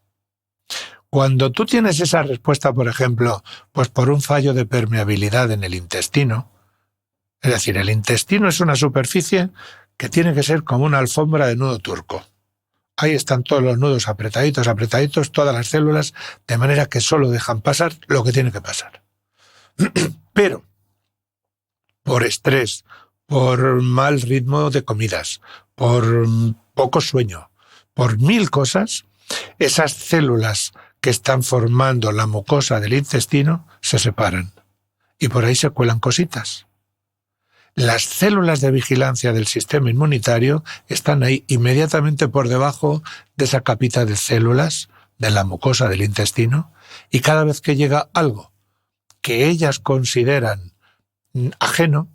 Cuando tú tienes esa respuesta, por ejemplo, pues por un fallo de permeabilidad en el intestino, es decir, el intestino es una superficie que tiene que ser como una alfombra de nudo turco. Ahí están todos los nudos apretaditos, todas las células, de manera que solo dejan pasar lo que tiene que pasar. Pero, por estrés, por mal ritmo de comidas, por poco sueño, por 1000 cosas, esas células que están formando la mucosa del intestino se separan y por ahí se cuelan cositas. Las células de vigilancia del sistema inmunitario están ahí inmediatamente por debajo de esa capita de células de la mucosa del intestino, y cada vez que llega algo que ellas consideran ajeno,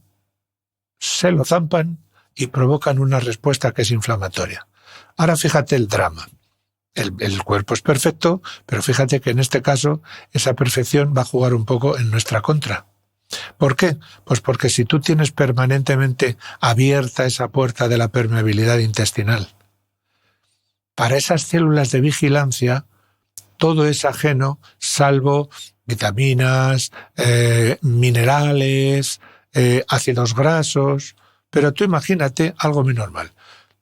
se lo zampan y provocan una respuesta que es inflamatoria. Ahora fíjate el drama. El cuerpo es perfecto, pero fíjate que en este caso esa perfección va a jugar un poco en nuestra contra. ¿Por qué? Pues porque si tú tienes permanentemente abierta esa puerta de la permeabilidad intestinal, para esas células de vigilancia todo es ajeno, salvo vitaminas, minerales, ácidos grasos. Pero tú imagínate algo muy normal.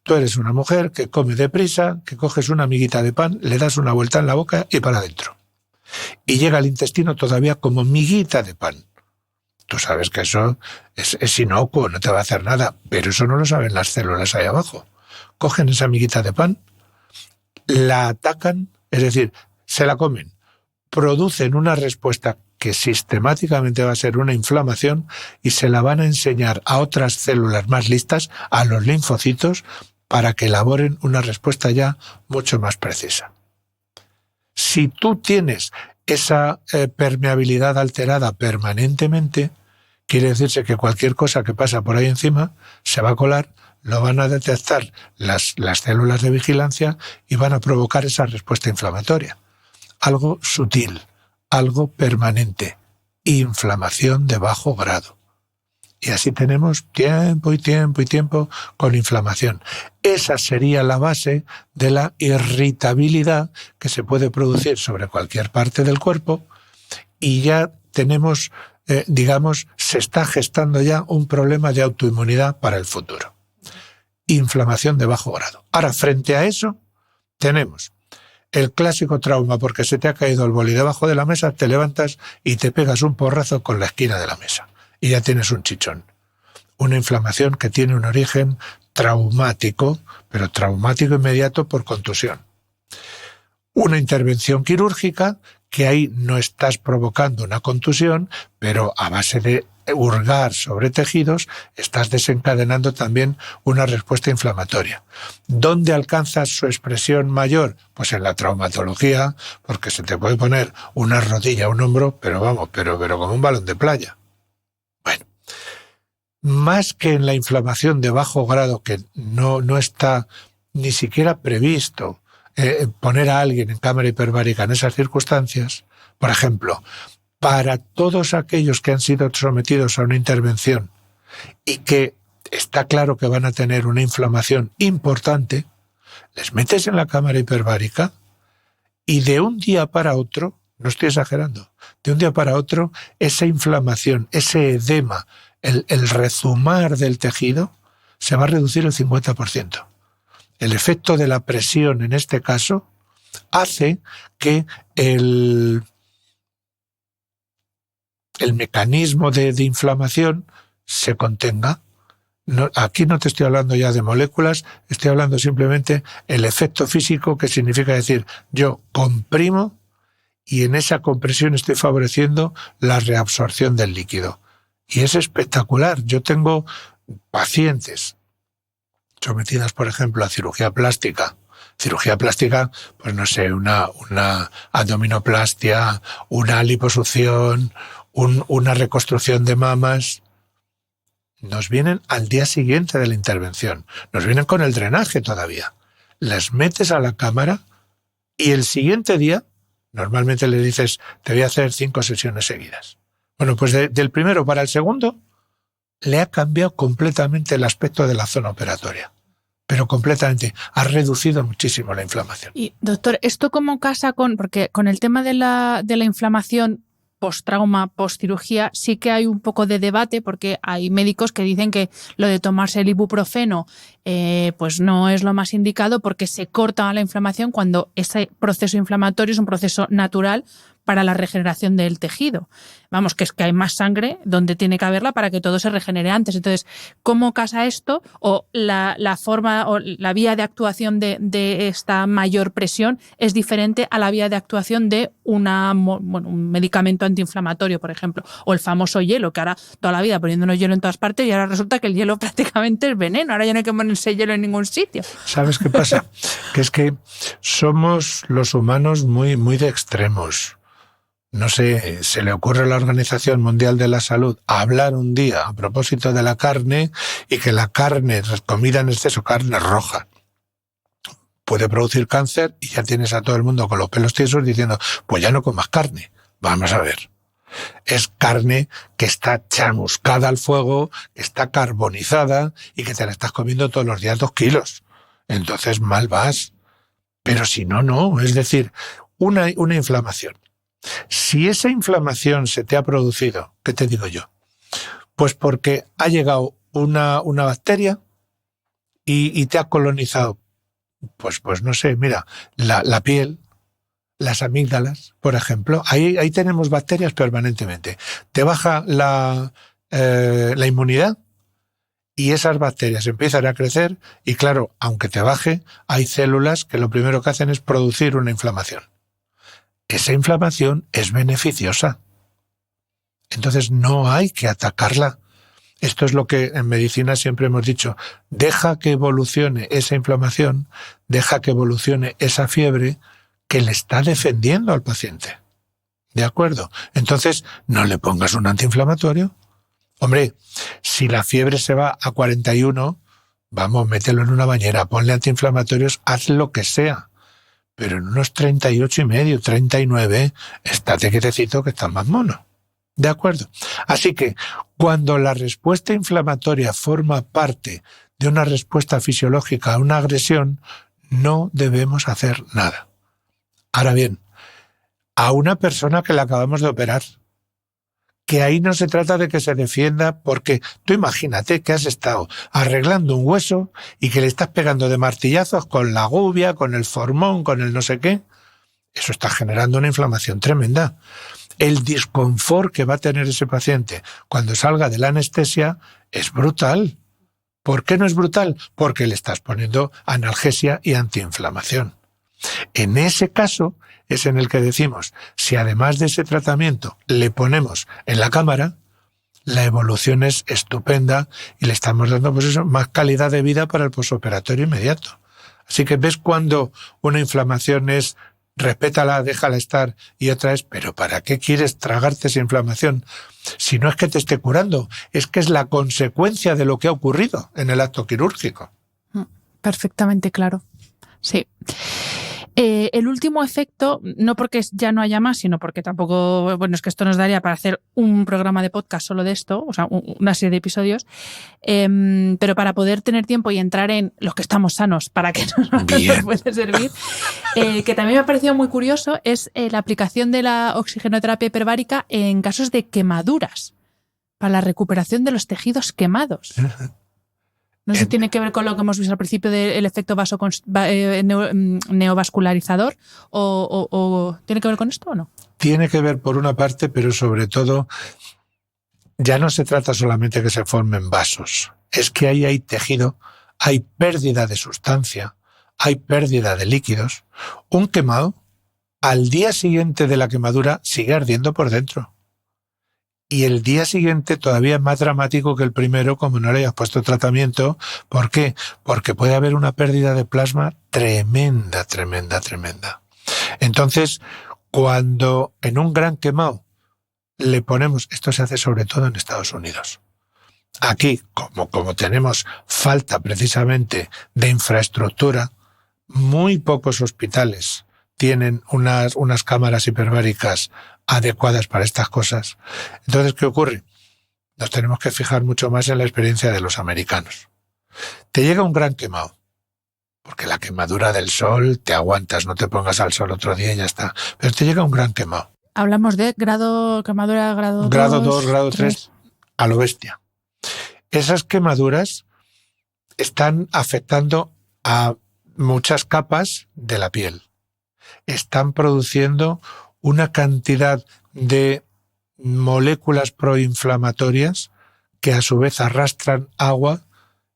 Tú eres una mujer que come deprisa, que coges una miguita de pan, le das una vuelta en la boca y para adentro. Y llega al intestino todavía como miguita de pan. Tú sabes que eso es inocuo, no te va a hacer nada, pero eso no lo saben las células ahí abajo. Cogen esa miguita de pan, la atacan, es decir, se la comen, producen una respuesta que sistemáticamente va a ser una inflamación y se la van a enseñar a otras células más listas, a los linfocitos, para que elaboren una respuesta ya mucho más precisa. Si tú tienes esa permeabilidad alterada permanentemente, quiere decirse que cualquier cosa que pasa por ahí encima se va a colar, lo van a detectar las células de vigilancia y van a provocar esa respuesta inflamatoria. Algo sutil, algo permanente, inflamación de bajo grado. Y así tenemos tiempo con inflamación. Esa sería la base de la irritabilidad que se puede producir sobre cualquier parte del cuerpo, y ya tenemos, se está gestando ya un problema de autoinmunidad para el futuro. Inflamación de bajo grado. Ahora, frente a eso, tenemos el clásico trauma porque se te ha caído el boli debajo de la mesa, te levantas y te pegas un porrazo con la esquina de la mesa. Y ya tienes un chichón. Una inflamación que tiene un origen traumático, pero traumático inmediato por contusión. Una intervención quirúrgica que ahí no estás provocando una contusión, pero a base de hurgar sobre tejidos estás desencadenando también una respuesta inflamatoria. ¿Dónde alcanzas su expresión mayor? Pues en la traumatología, porque se te puede poner una rodilla, un hombro, pero como un balón de playa. Bueno, más que en la inflamación de bajo grado, que no está ni siquiera previsto poner a alguien en cámara hiperbárica en esas circunstancias, por ejemplo, para todos aquellos que han sido sometidos a una intervención y que está claro que van a tener una inflamación importante, les metes en la cámara hiperbárica y de un día para otro, no estoy exagerando, de un día para otro, esa inflamación, ese edema, el rezumar del tejido, se va a reducir el 50%. El efecto de la presión, en este caso, hace que el mecanismo de inflamación se contenga. No, aquí no te estoy hablando ya de moléculas, estoy hablando simplemente el efecto físico, que significa decir, yo comprimo y en esa compresión estoy favoreciendo la reabsorción del líquido. Y es espectacular. Yo tengo pacientes sometidas, por ejemplo, a cirugía plástica. Cirugía plástica, pues no sé, una abdominoplastia, una liposucción, una reconstrucción de mamas. Nos vienen al día siguiente de la intervención. Nos vienen con el drenaje todavía. Las metes a la cámara y el siguiente día, normalmente le dices, te voy a hacer 5 sesiones seguidas. Bueno, pues del primero para el segundo, le ha cambiado completamente el aspecto de la zona operatoria. Pero completamente. Ha reducido muchísimo la inflamación. Y, doctor, ¿esto cómo casa porque con el tema de la inflamación post-trauma, post-cirugía, sí que hay un poco de debate, porque hay médicos que dicen que lo de tomarse el ibuprofeno pues no es lo más indicado, porque se corta la inflamación cuando ese proceso inflamatorio es un proceso natural para la regeneración del tejido. Vamos, que es que hay más sangre donde tiene que haberla para que todo se regenere antes. Entonces, ¿cómo casa esto? O la forma o la vía de actuación de esta mayor presión es diferente a la vía de actuación de un medicamento antiinflamatorio, por ejemplo, o el famoso hielo, que ahora toda la vida poniéndonos hielo en todas partes y ahora resulta que el hielo prácticamente es veneno. Ahora ya no hay que ponerse hielo en ningún sitio. ¿Sabes qué pasa? Que es que somos los humanos muy, muy de extremos. No sé, se le ocurre a la Organización Mundial de la Salud hablar un día a propósito de la carne y que la carne, comida en exceso, carne roja, puede producir cáncer, y ya tienes a todo el mundo con los pelos tiesos diciendo, pues ya no comas carne. Vamos a ver. Es carne que está chamuscada al fuego, que está carbonizada y que te la estás comiendo todos los días 2 kilos. Entonces mal vas. Pero si no, no. Es decir, una inflamación. Si esa inflamación se te ha producido, ¿qué te digo yo? Pues porque ha llegado una bacteria y te ha colonizado, pues no sé, mira, la piel, las amígdalas, por ejemplo. Ahí tenemos bacterias permanentemente. Te baja la inmunidad y esas bacterias empiezan a crecer y, claro, aunque te baje, hay células que lo primero que hacen es producir una inflamación. Esa inflamación es beneficiosa. Entonces no hay que atacarla. Esto es lo que en medicina siempre hemos dicho. Deja que evolucione esa inflamación, deja que evolucione esa fiebre que le está defendiendo al paciente. ¿De acuerdo? Entonces no le pongas un antiinflamatorio. Hombre, si la fiebre se va a 41, vamos, mételo en una bañera, ponle antiinflamatorios, haz lo que sea. Pero en unos 38,5, 39, estate quietecito que estás más mono. ¿De acuerdo? Así que cuando la respuesta inflamatoria forma parte de una respuesta fisiológica a una agresión, no debemos hacer nada. Ahora bien, a una persona que la acabamos de operar, que ahí no se trata de que se defienda, porque tú imagínate que has estado arreglando un hueso y que le estás pegando de martillazos con la gubia, con el formón, con el no sé qué. Eso está generando una inflamación tremenda. El disconfort que va a tener ese paciente cuando salga de la anestesia es brutal. ¿Por qué no es brutal? Porque le estás poniendo analgesia y antiinflamación. En ese caso es en el que decimos, si además de ese tratamiento le ponemos en la cámara, la evolución es estupenda y le estamos dando, pues eso, más calidad de vida para el posoperatorio inmediato. Así que ves cuando una inflamación es respétala, déjala estar, y otra es, pero ¿para qué quieres tragarte esa inflamación? Si no es que te esté curando, es que es la consecuencia de lo que ha ocurrido en el acto quirúrgico. Perfectamente claro. Sí. El último efecto, no porque ya no haya más, sino porque tampoco, bueno, es que esto nos daría para hacer un programa de podcast solo de esto, o sea, una serie de episodios, pero para poder tener tiempo y entrar en los que estamos sanos, para que nos puede servir, que también me ha parecido muy curioso, es la aplicación de la oxigenoterapia hiperbárica en casos de quemaduras, para la recuperación de los tejidos quemados. No sé si tiene que ver con lo que hemos visto al principio del efecto neovascularizador o ¿tiene que ver con esto o no? Tiene que ver por una parte, pero sobre todo ya no se trata solamente de que se formen vasos. Es que ahí hay tejido, hay pérdida de sustancia, hay pérdida de líquidos. Un quemado, al día siguiente de la quemadura, sigue ardiendo por dentro. Y el día siguiente todavía es más dramático que el primero, como no le hayas puesto tratamiento. ¿Por qué? Porque puede haber una pérdida de plasma tremenda. Entonces, cuando en un gran quemado le ponemos, esto se hace sobre todo en Estados Unidos. Aquí, como tenemos falta precisamente de infraestructura, muy pocos hospitales tienen unas cámaras hiperbáricas adecuadas para estas cosas. Entonces, ¿qué ocurre? Nos tenemos que fijar mucho más en la experiencia de los americanos. Te llega un gran quemado, porque la quemadura del sol te aguantas, no te pongas al sol otro día y ya está. Pero te llega un gran quemado. Hablamos de quemadura grado 2, grado 3, a lo bestia. Esas quemaduras están afectando a muchas capas de la piel. Están produciendo una cantidad de moléculas proinflamatorias que a su vez arrastran agua.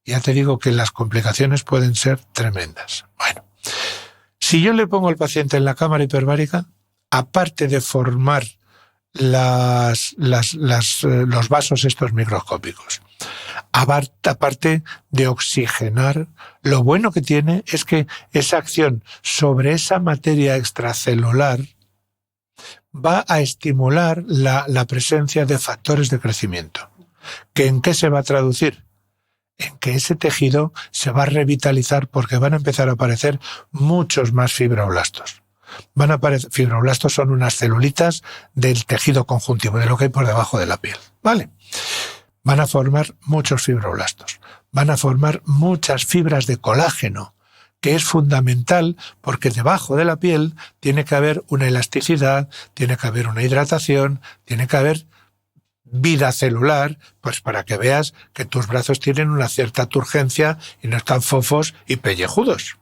Ya te digo que las complicaciones pueden ser tremendas. Bueno, si yo le pongo al paciente en la cámara hiperbárica, aparte de formar los vasos estos microscópicos, aparte de oxigenar, lo bueno que tiene es que esa acción sobre esa materia extracelular va a estimular la presencia de factores de crecimiento. ¿Que en qué se va a traducir? En que ese tejido se va a revitalizar porque van a empezar a aparecer muchos más fibroblastos. Fibroblastos son unas celulitas del tejido conjuntivo, de lo que hay por debajo de la piel. ¿Vale? Van a formar muchos fibroblastos. Van a formar muchas fibras de colágeno, que es fundamental porque debajo de la piel tiene que haber una elasticidad, tiene que haber una hidratación, tiene que haber vida celular, pues para que veas que tus brazos tienen una cierta turgencia y no están fofos y pellejudos.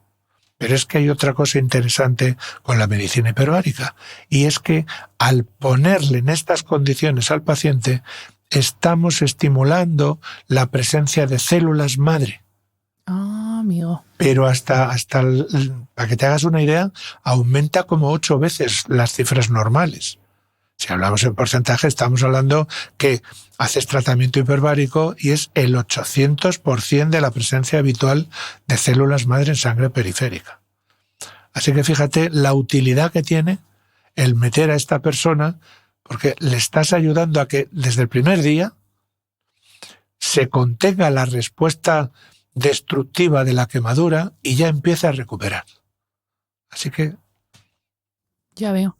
Pero es que hay otra cosa interesante con la medicina hiperbárica, y es que al ponerle en estas condiciones al paciente, estamos estimulando la presencia de células madre. Ah, amigo. Pero para que te hagas una idea, aumenta como 8 veces las cifras normales. Si hablamos en porcentaje, estamos hablando que haces tratamiento hiperbárico y es el 800% de la presencia habitual de células madre en sangre periférica. Así que fíjate la utilidad que tiene el meter a esta persona, porque le estás ayudando a que desde el primer día se contenga la respuesta destructiva de la quemadura y ya empieza a recuperar. Así que... Ya veo.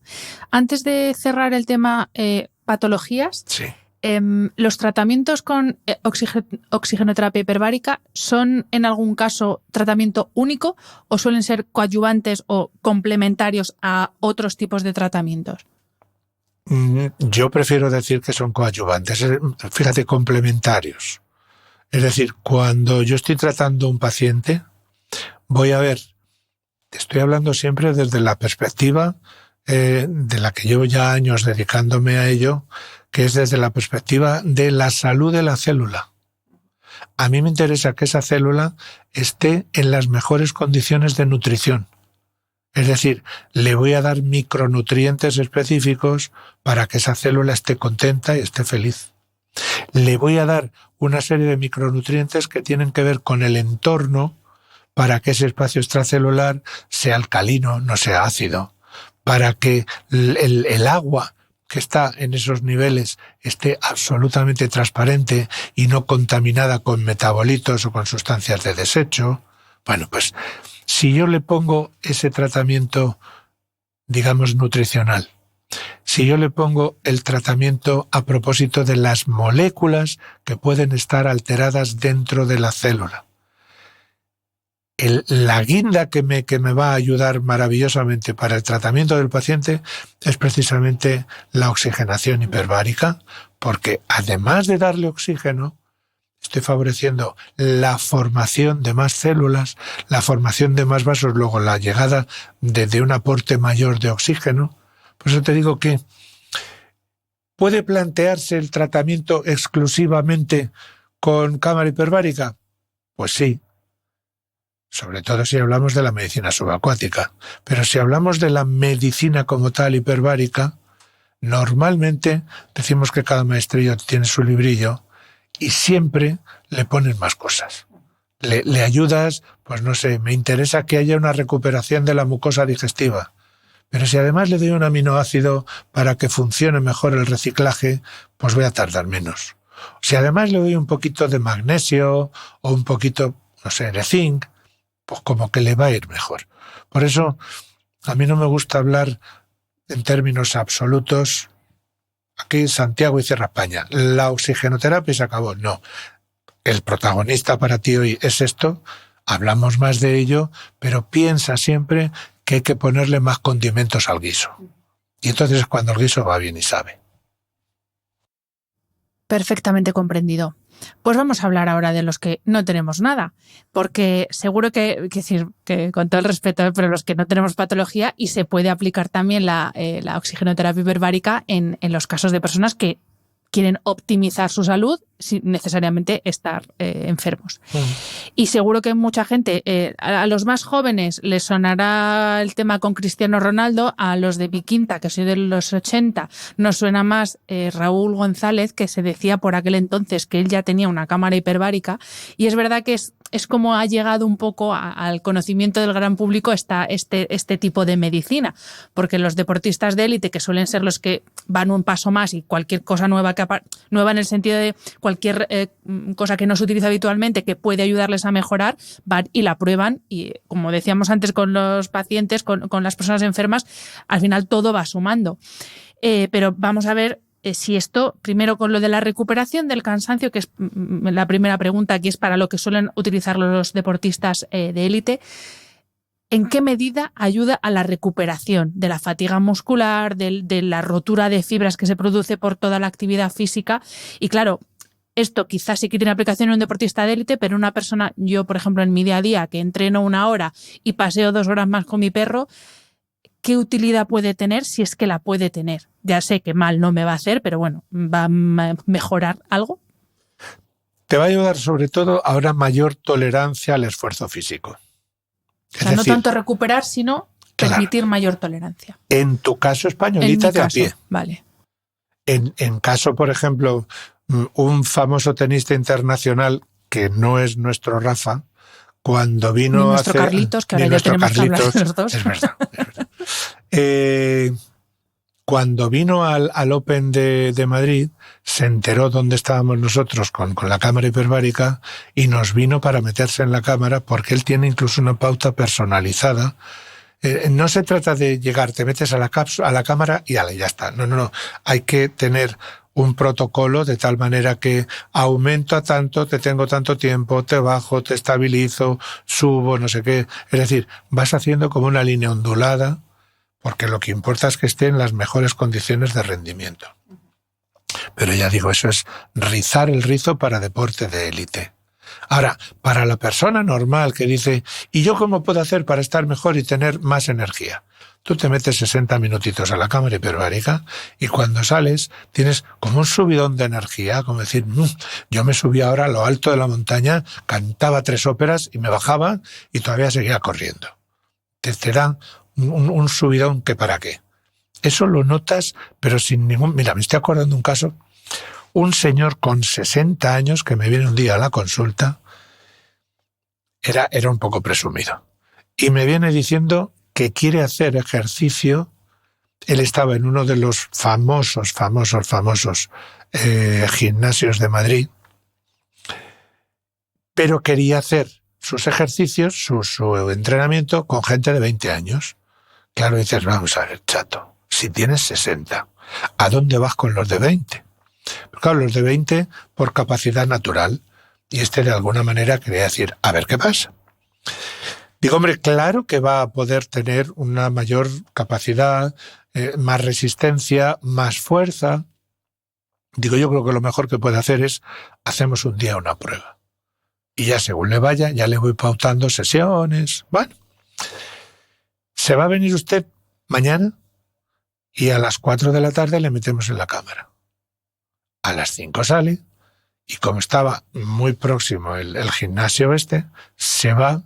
Antes de cerrar el tema patologías, sí. ¿Los tratamientos con oxigenoterapia hiperbárica son en algún caso tratamiento único o suelen ser coadyuvantes o complementarios a otros tipos de tratamientos? Yo prefiero decir que son coadyuvantes, fíjate, complementarios. Es decir, cuando yo estoy tratando a un paciente, voy a ver, estoy hablando siempre desde la perspectiva de la que llevo ya años dedicándome a ello, que es desde la perspectiva de la salud de la célula. A mí me interesa que esa célula esté en las mejores condiciones de nutrición. Es decir, le voy a dar micronutrientes específicos para que esa célula esté contenta y esté feliz. Le voy a dar una serie de micronutrientes que tienen que ver con el entorno para que ese espacio extracelular sea alcalino, no sea ácido, para que el agua que está en esos niveles esté absolutamente transparente y no contaminada con metabolitos o con sustancias de desecho. Bueno, pues si yo le pongo ese tratamiento, digamos, nutricional, si yo le pongo el tratamiento a propósito de las moléculas que pueden estar alteradas dentro de la célula, la guinda que me va a ayudar maravillosamente para el tratamiento del paciente es precisamente la oxigenación hiperbárica, porque además de darle oxígeno, estoy favoreciendo la formación de más células, la formación de más vasos, luego la llegada de un aporte mayor de oxígeno. Por eso te digo que ¿puede plantearse el tratamiento exclusivamente con cámara hiperbárica? Pues sí, sobre todo si hablamos de la medicina subacuática. Pero si hablamos de la medicina como tal hiperbárica, normalmente decimos que cada maestrillo tiene su librillo y siempre le ponen más cosas. Le ayudas, pues no sé, me interesa que haya una recuperación de la mucosa digestiva. Pero si además le doy un aminoácido para que funcione mejor el reciclaje, pues voy a tardar menos. Si además le doy un poquito de magnesio o un poquito, no sé, de zinc, pues como que le va a ir mejor. Por eso a mí no me gusta hablar en términos absolutos. Aquí Santiago y Cierra España. La oxigenoterapia se acabó. No. El protagonista para ti hoy es esto. Hablamos más de ello, pero piensa siempre que hay que ponerle más condimentos al guiso. Y entonces es cuando el guiso va bien y sabe. Perfectamente comprendido. Pues vamos a hablar ahora de los que no tenemos nada, porque seguro que decir que con todo el respeto, pero los que no tenemos patología, y se puede aplicar también la oxigenoterapia hiperbárica en los casos de personas que quieren optimizar su salud sin necesariamente estar enfermos. Y seguro que mucha gente, a los más jóvenes les sonará el tema con Cristiano Ronaldo, a los de mi quinta, que soy de los 80, nos suena más Raúl González, que se decía por aquel entonces que él ya tenía una cámara hiperbárica, y es verdad que es como ha llegado un poco al conocimiento del gran público este tipo de medicina, porque los deportistas de élite, que suelen ser los que van un paso más y cualquier cosa nueva nueva en el sentido de cualquier cosa que no se utiliza habitualmente que puede ayudarles a mejorar, van y la prueban, y como decíamos antes con los pacientes, con las personas enfermas, al final todo va sumando. Pero vamos a ver si esto, primero con lo de la recuperación del cansancio, que es la primera pregunta, que es para lo que suelen utilizar los deportistas de élite, ¿en qué medida ayuda a la recuperación de la fatiga muscular, de la rotura de fibras que se produce por toda la actividad física? Y claro, esto quizás sí que tiene aplicación en un deportista de élite, pero una persona, yo por ejemplo en mi día a día, que entreno 1 hora y paseo 2 horas más con mi perro, ¿qué utilidad puede tener si es que la puede tener? Ya sé que mal no me va a hacer, pero bueno, ¿va a mejorar algo? Te va a ayudar sobre todo a una mayor tolerancia al esfuerzo físico. O sea, no tanto recuperar, sino permitir mayor tolerancia. En tu caso españolita de a pie. Vale. En caso, por ejemplo, un famoso tenista internacional que no es nuestro Rafa, cuando vino ni nuestro Carlitos, que ahora ya tenemos que hablar de los dos. Es verdad. Cuando vino al Open de Madrid, se enteró dónde estábamos nosotros con la cámara hiperbárica y nos vino para meterse en la cámara, porque él tiene incluso una pauta personalizada. No se trata de llegar, te metes a la cámara y ya está. No. Hay que tener un protocolo de tal manera que aumento a tanto, te tengo tanto tiempo, te bajo, te estabilizo, subo, no sé qué. Es decir, vas haciendo como una línea ondulada, porque lo que importa es que esté en las mejores condiciones de rendimiento. Pero ya digo, eso es rizar el rizo para deporte de élite. Ahora, para la persona normal que dice, ¿y yo cómo puedo hacer para estar mejor y tener más energía? Tú te metes 60 minutitos a la cámara hiperbárica y cuando sales tienes como un subidón de energía, como decir, yo me subí ahora a lo alto de la montaña, cantaba 3 óperas y me bajaba y todavía seguía corriendo. Te da un subidón que para qué. Eso lo notas, pero sin ningún... Mira, me estoy acordando de un caso, un señor con 60 años que me viene un día a la consulta, era un poco presumido, y me viene diciendo que quiere hacer ejercicio. Él estaba en uno de los famosos gimnasios de Madrid, pero quería hacer sus ejercicios, su entrenamiento con gente de 20 años. Claro, dices, vamos a ver, chato, si tienes 60, ¿a dónde vas con los de 20? Pero claro, los de 20 por capacidad natural, y de alguna manera quería decir, a ver qué pasa. Digo, hombre, claro que va a poder tener una mayor capacidad, más resistencia, más fuerza, Digo, yo creo que lo mejor que puede hacer es, hacemos un día una prueba. Y ya según le vaya, ya le voy pautando sesiones. Bueno, se va a venir usted mañana y a las 4 de la tarde le metemos en la cámara. A las 5 sale y como estaba muy próximo el gimnasio se va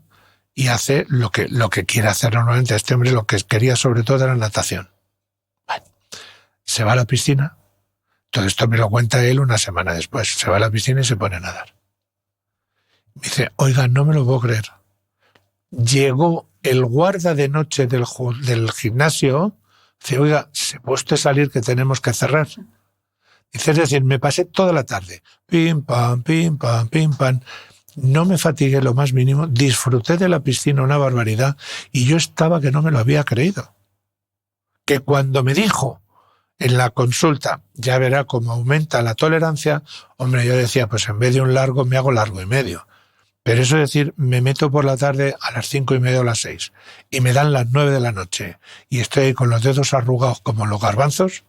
y hace lo que quiere hacer normalmente. Este hombre lo que quería sobre todo era natación. Bueno, se va a la piscina. Todo esto me lo cuenta él una semana después. Se va a la piscina y se pone a nadar. Me dice, oiga, no me lo puedo creer. Llegó el guarda de noche del gimnasio. Dice, oiga, ¿se puede usted salir que tenemos que cerrar? Dice, es decir, me pasé toda la tarde. Pim, pam, pim, pam, pim, pam. No me fatigué lo más mínimo. Disfruté de la piscina una barbaridad y yo estaba que no me lo había creído. Que cuando me dijo en la consulta, ya verá cómo aumenta la tolerancia, hombre, yo decía, pues en vez de un largo me hago largo y medio. Pero eso es decir, me meto por la tarde a las 5:30 o las 6 y me dan las 9 de la noche y estoy ahí con los dedos arrugados como los garbanzos,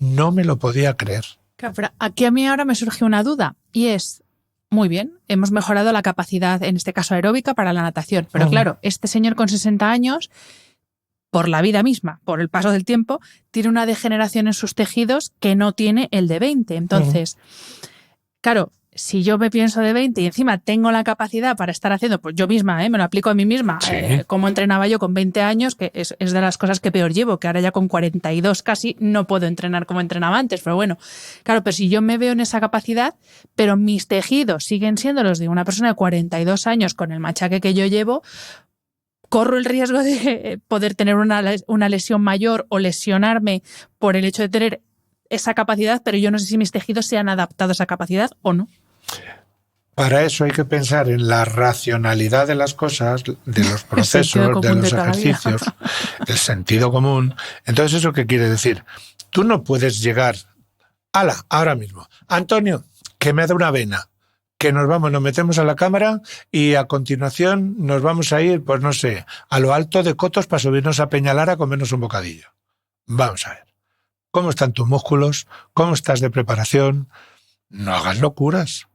no me lo podía creer. Claro, pero aquí a mí ahora me surge una duda y es, muy bien, hemos mejorado la capacidad, en este caso aeróbica, para la natación. Pero claro, este señor con 60 años, por la vida misma, por el paso del tiempo, tiene una degeneración en sus tejidos que no tiene el de 20. Entonces, claro, si yo me pienso de 20 y encima tengo la capacidad para estar haciendo, pues yo misma, me lo aplico a mí misma, Sí. como entrenaba yo con 20 años, que es de las cosas que peor llevo, que ahora ya con 42 casi no puedo entrenar como entrenaba antes, pero bueno, claro, pero si yo me veo en esa capacidad, pero mis tejidos siguen siendo los de una persona de 42 años con el machaque que yo llevo, corro el riesgo de poder tener una lesión mayor o lesionarme por el hecho de tener esa capacidad, pero yo no sé si mis tejidos se han adaptado a esa capacidad o no. Para eso hay que pensar en la racionalidad de las cosas, de los procesos, de los ejercicios, el sentido común. Entonces, ¿eso qué quiere decir? Tú no puedes llegar, ahora mismo, Antonio, que me da una vena, que nos metemos a la cámara y a continuación nos vamos a ir, pues no sé, a lo alto de Cotos para subirnos a Peñalara a comernos un bocadillo. Vamos a ver. ¿Cómo están tus músculos? ¿Cómo estás de preparación? No hagas locuras.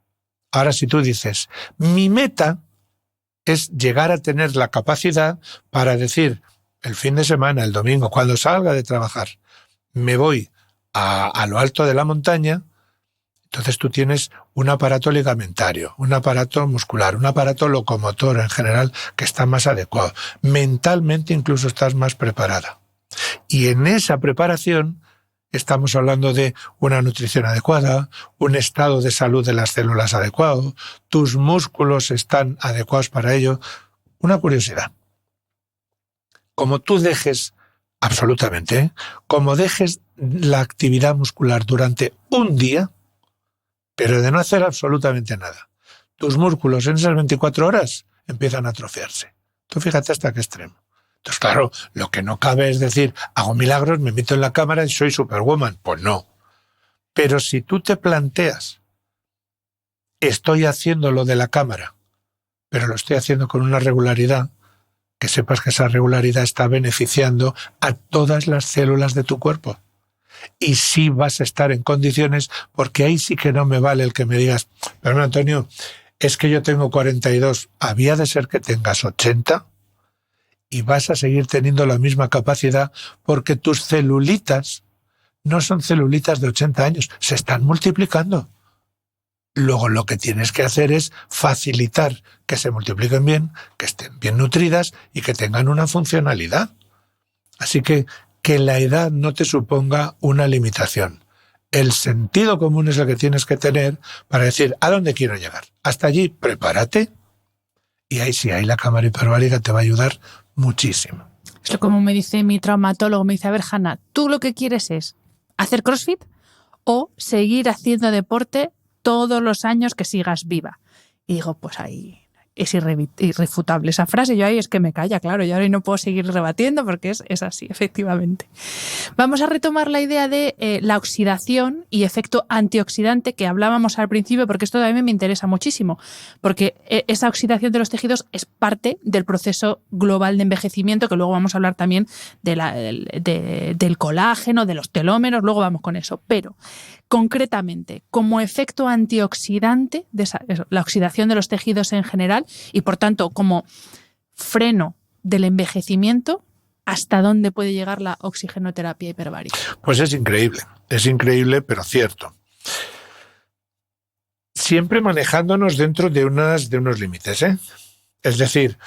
Ahora, si tú dices, mi meta es llegar a tener la capacidad para decir, el fin de semana, el domingo, cuando salga de trabajar, me voy a lo alto de la montaña, entonces tú tienes un aparato ligamentario, un aparato muscular, un aparato locomotor en general que está más adecuado. Mentalmente incluso estás más preparada. Y en esa preparación estamos hablando de una nutrición adecuada, un estado de salud de las células adecuado, tus músculos están adecuados para ello. Una curiosidad. Como tú dejes, absolutamente, como dejes la actividad muscular durante un día, pero de no hacer absolutamente nada, tus músculos en esas 24 horas empiezan a atrofiarse. Tú fíjate hasta qué extremo. Entonces, claro, lo que no cabe es decir, hago milagros, me meto en la cámara y soy Superwoman. Pues no. Pero si tú te planteas, estoy haciendo lo de la cámara, pero lo estoy haciendo con una regularidad, que sepas que esa regularidad está beneficiando a todas las células de tu cuerpo. Y sí vas a estar en condiciones, porque ahí sí que no me vale el que me digas, pero Antonio, es que yo tengo 42, había de ser que tengas 80, y vas a seguir teniendo la misma capacidad porque tus celulitas no son celulitas de 80 años, se están multiplicando. Luego lo que tienes que hacer es facilitar que se multipliquen bien, que estén bien nutridas y que tengan una funcionalidad. Así que la edad no te suponga una limitación. El sentido común es el que tienes que tener para decir, ¿a dónde quiero llegar? Hasta allí, prepárate. Y ahí sí, ahí la cámara hiperbárica te va a ayudar muchísimo. Esto como me dice mi traumatólogo, me dice, a ver, Hanna, ¿tú lo que quieres es hacer CrossFit o seguir haciendo deporte todos los años que sigas viva? Y digo, pues ahí es irrefutable esa frase. Yo ahí es que me calla, claro, yo ahora no puedo seguir rebatiendo porque es así, efectivamente. Vamos a retomar la idea de la oxidación y efecto antioxidante que hablábamos al principio, porque esto también me interesa muchísimo, porque esa oxidación de los tejidos es parte del proceso global de envejecimiento, que luego vamos a hablar también del colágeno, de los telómeros, luego vamos con eso. Pero, concretamente como efecto antioxidante de la oxidación de los tejidos en general y, por tanto, como freno del envejecimiento, ¿hasta dónde puede llegar la oxigenoterapia hiperbárica? Pues es increíble, pero cierto. Siempre manejándonos dentro de unos límites, ¿eh? Es decir,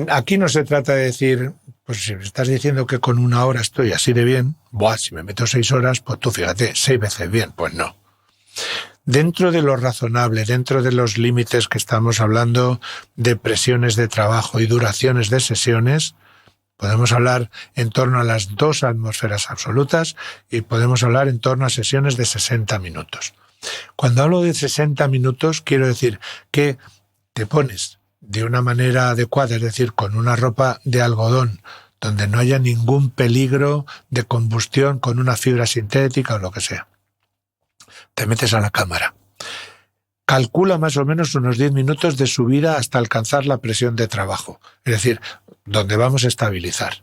aquí no se trata de decir, pues si me estás diciendo que con 1 hora estoy así de bien, si me meto 6 horas, pues tú fíjate, 6 veces bien, pues no. Dentro de lo razonable, dentro de los límites que estamos hablando de presiones de trabajo y duraciones de sesiones, podemos hablar en torno a las 2 atmósferas absolutas y podemos hablar en torno a sesiones de 60 minutos. Cuando hablo de 60 minutos, quiero decir que te pones de una manera adecuada, es decir, con una ropa de algodón, donde no haya ningún peligro de combustión con una fibra sintética o lo que sea. Te metes a la cámara. Calcula más o menos unos 10 minutos de subida hasta alcanzar la presión de trabajo, es decir, donde vamos a estabilizar.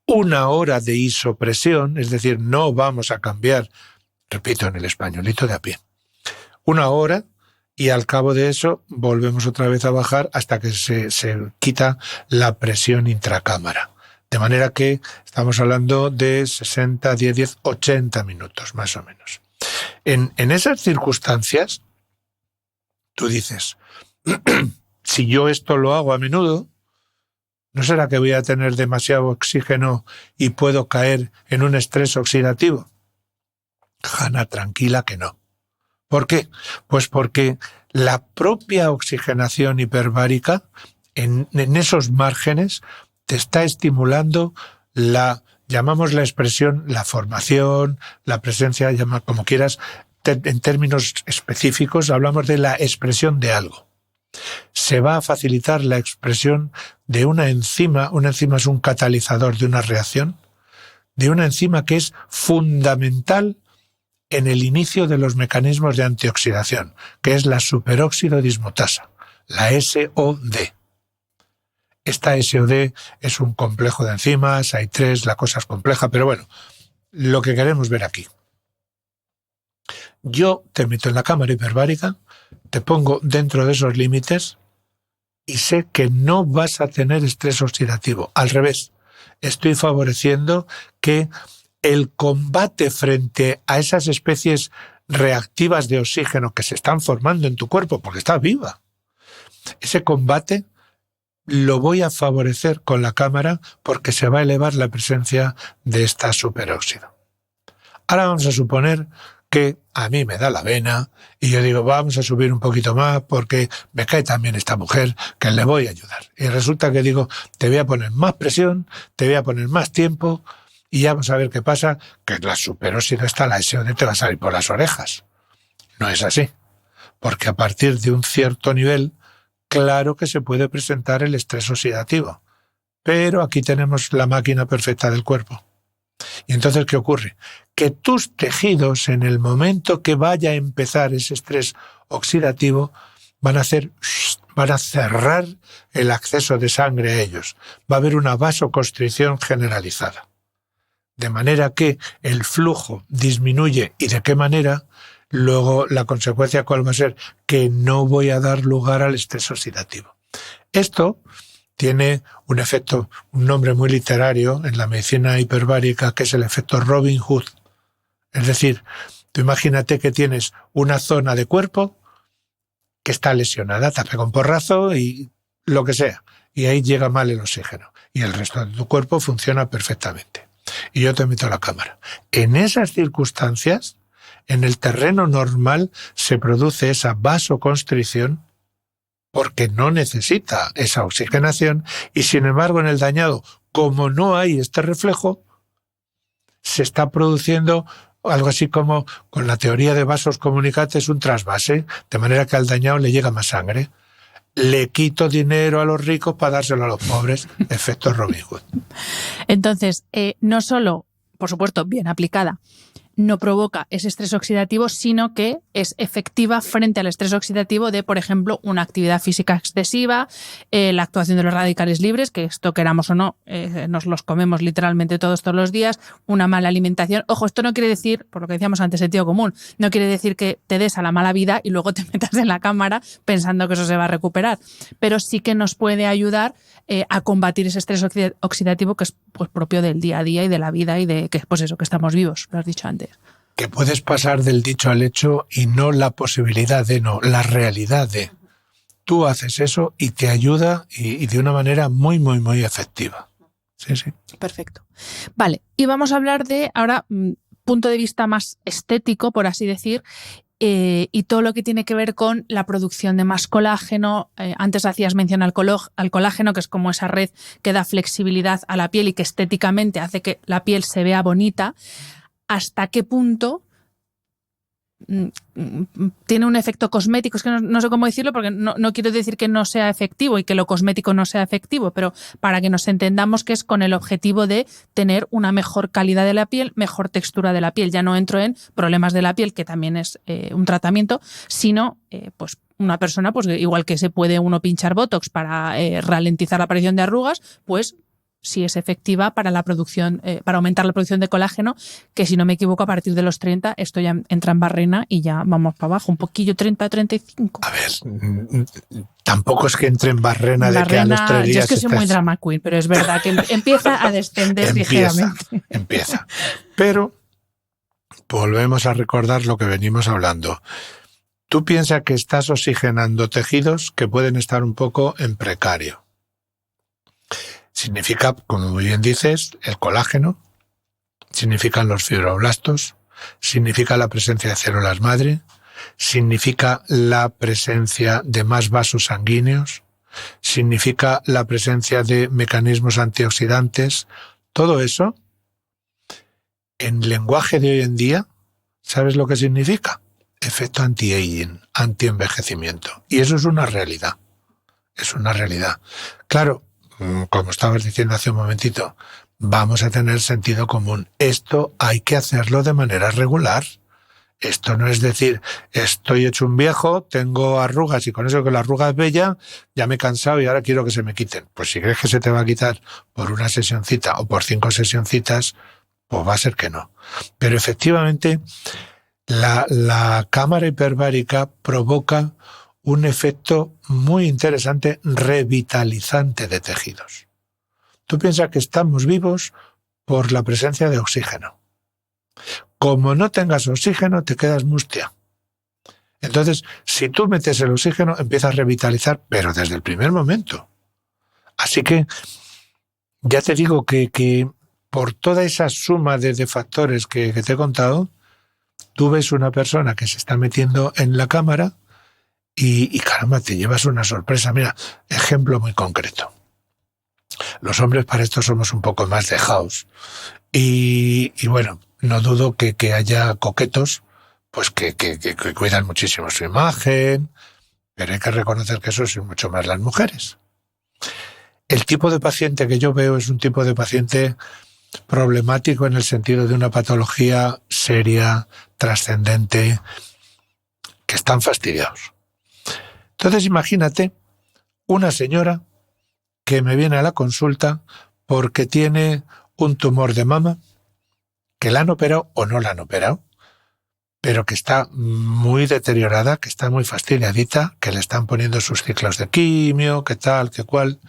1 hora de isopresión, es decir, no vamos a cambiar, repito, en el españolito de a pie. 1 hora y al cabo de eso volvemos otra vez a bajar hasta que se quita la presión intracámara. De manera que estamos hablando de 60, 10, 80 minutos más o menos. En esas circunstancias, tú dices, si yo esto lo hago a menudo, ¿no será que voy a tener demasiado oxígeno y puedo caer en un estrés oxidativo? Hanna, tranquila que no. ¿Por qué? Pues porque la propia oxigenación hiperbárica, en esos márgenes, te está estimulando llamamos la expresión, la formación, la presencia, llama como quieras, en términos específicos hablamos de la expresión de algo. Se va a facilitar la expresión de una enzima es un catalizador de una reacción, de una enzima que es fundamental en el inicio de los mecanismos de antioxidación, que es la superóxido dismutasa, la SOD. Esta SOD es un complejo de enzimas, hay 3, la cosa es compleja, pero bueno, lo que queremos ver aquí. Yo te meto en la cámara hiperbárica, te pongo dentro de esos límites y sé que no vas a tener estrés oxidativo. Al revés, estoy favoreciendo que el combate frente a esas especies reactivas de oxígeno que se están formando en tu cuerpo, porque está viva, ese combate lo voy a favorecer con la cámara porque se va a elevar la presencia de esta superóxido. Ahora vamos a suponer que a mí me da la vena y yo digo, vamos a subir un poquito más porque me cae también esta mujer que le voy a ayudar. Y resulta que digo, te voy a poner más presión, te voy a poner más tiempo y ya vamos a ver qué pasa, que la superóxido está, la SOD te va a salir por las orejas. No es así, porque a partir de un cierto nivel, claro que se puede presentar el estrés oxidativo, pero aquí tenemos la máquina perfecta del cuerpo. Y entonces, ¿qué ocurre? Que tus tejidos, en el momento que vaya a empezar ese estrés oxidativo, van a cerrar el acceso de sangre a ellos. Va a haber una vasoconstricción generalizada. De manera que el flujo disminuye. ¿Y de qué manera? Luego, la consecuencia, ¿cuál va a ser? Que no voy a dar lugar al estrés oxidativo. Esto tiene un efecto, un nombre muy literario en la medicina hiperbárica, que es el efecto Robin Hood. Es decir, tú imagínate que tienes una zona de cuerpo que está lesionada, te pega un porrazo y lo que sea, y ahí llega mal el oxígeno, y el resto de tu cuerpo funciona perfectamente. Y yo te meto la cámara. En esas circunstancias, en el terreno normal se produce esa vasoconstricción porque no necesita esa oxigenación y sin embargo en el dañado, como no hay este reflejo, se está produciendo algo así como, con la teoría de vasos comunicantes, un trasvase, de manera que al dañado le llega más sangre. Le quito dinero a los ricos para dárselo a los pobres. Efecto Robin Hood. Entonces, no solo, por supuesto, bien aplicada, no provoca ese estrés oxidativo, sino que es efectiva frente al estrés oxidativo de, por ejemplo, una actividad física excesiva, la actuación de los radicales libres, que esto queramos o no, nos los comemos literalmente todos los días, una mala alimentación. Ojo, esto no quiere decir, por lo que decíamos antes, sentido común, no quiere decir que te des a la mala vida y luego te metas en la cámara pensando que eso se va a recuperar, pero sí que nos puede ayudar a combatir ese estrés oxidativo que es pues propio del día a día y de la vida y de que pues eso, que estamos vivos, lo has dicho antes. Que puedes pasar del dicho al hecho y no la posibilidad de, no, la realidad de. Tú haces eso y te ayuda y de una manera muy, muy, muy efectiva. Sí, sí. Perfecto. Vale, y vamos a hablar de ahora punto de vista más estético, por así decir, y todo lo que tiene que ver con la producción de más colágeno. Antes hacías mención al colágeno, que es como esa red que da flexibilidad a la piel y que estéticamente hace que la piel se vea bonita. ¿Hasta qué punto tiene un efecto cosmético? Es que no sé cómo decirlo, porque no quiero decir que no sea efectivo y que lo cosmético no sea efectivo, pero para que nos entendamos que es con el objetivo de tener una mejor calidad de la piel, mejor textura de la piel. Ya no entro en problemas de la piel, que también es un tratamiento, sino pues una persona, pues igual que se puede uno pinchar Botox para ralentizar la aparición de arrugas, pues si es efectiva para la producción, para aumentar la producción de colágeno, que si no me equivoco a partir de los 30 esto ya entra en barrena y ya vamos para abajo, un poquillo 30-35. A ver, tampoco es que entre en barrena de que a los 3 días... Yo es que soy muy drama queen, pero es verdad que empieza a descender ligeramente. Empieza. Pero volvemos a recordar lo que venimos hablando. Tú piensas que estás oxigenando tejidos que pueden estar un poco en precario. Significa, como muy bien dices, el colágeno, significan los fibroblastos, significa la presencia de células madre, significa la presencia de más vasos sanguíneos, significa la presencia de mecanismos antioxidantes. Todo eso, en lenguaje de hoy en día, ¿sabes lo que significa? Efecto anti-aging, anti-envejecimiento. Y eso es una realidad. Es una realidad. Claro, como estabas diciendo hace un momentito, vamos a tener sentido común. Esto hay que hacerlo de manera regular. Esto no es decir, estoy hecho un viejo, tengo arrugas y con eso que la arruga es bella, ya me he cansado y ahora quiero que se me quiten. Pues si crees que se te va a quitar por una sesioncita o por 5 sesioncitas, pues va a ser que no. Pero efectivamente, la cámara hiperbárica provoca un efecto muy interesante revitalizante de tejidos. Tú piensas que estamos vivos por la presencia de oxígeno. Como no tengas oxígeno, te quedas mustia. Entonces, si tú metes el oxígeno, empiezas a revitalizar, pero desde el primer momento. Así que, ya te digo que por toda esa suma de factores que te he contado, tú ves una persona que se está metiendo en la cámara y caramba, te llevas una sorpresa. Mira, ejemplo muy concreto. Los hombres para esto somos un poco más dejados. Y bueno, no dudo que haya coquetos pues que cuidan muchísimo su imagen, pero hay que reconocer que eso es mucho más las mujeres. El tipo de paciente que yo veo es un tipo de paciente problemático en el sentido de una patología seria, trascendente, que están fastidiados. Entonces imagínate una señora que me viene a la consulta porque tiene un tumor de mama, que la han operado o no la han operado, pero que está muy deteriorada, que está muy fastidiadita, que le están poniendo sus ciclos de quimio, que tal, que cual.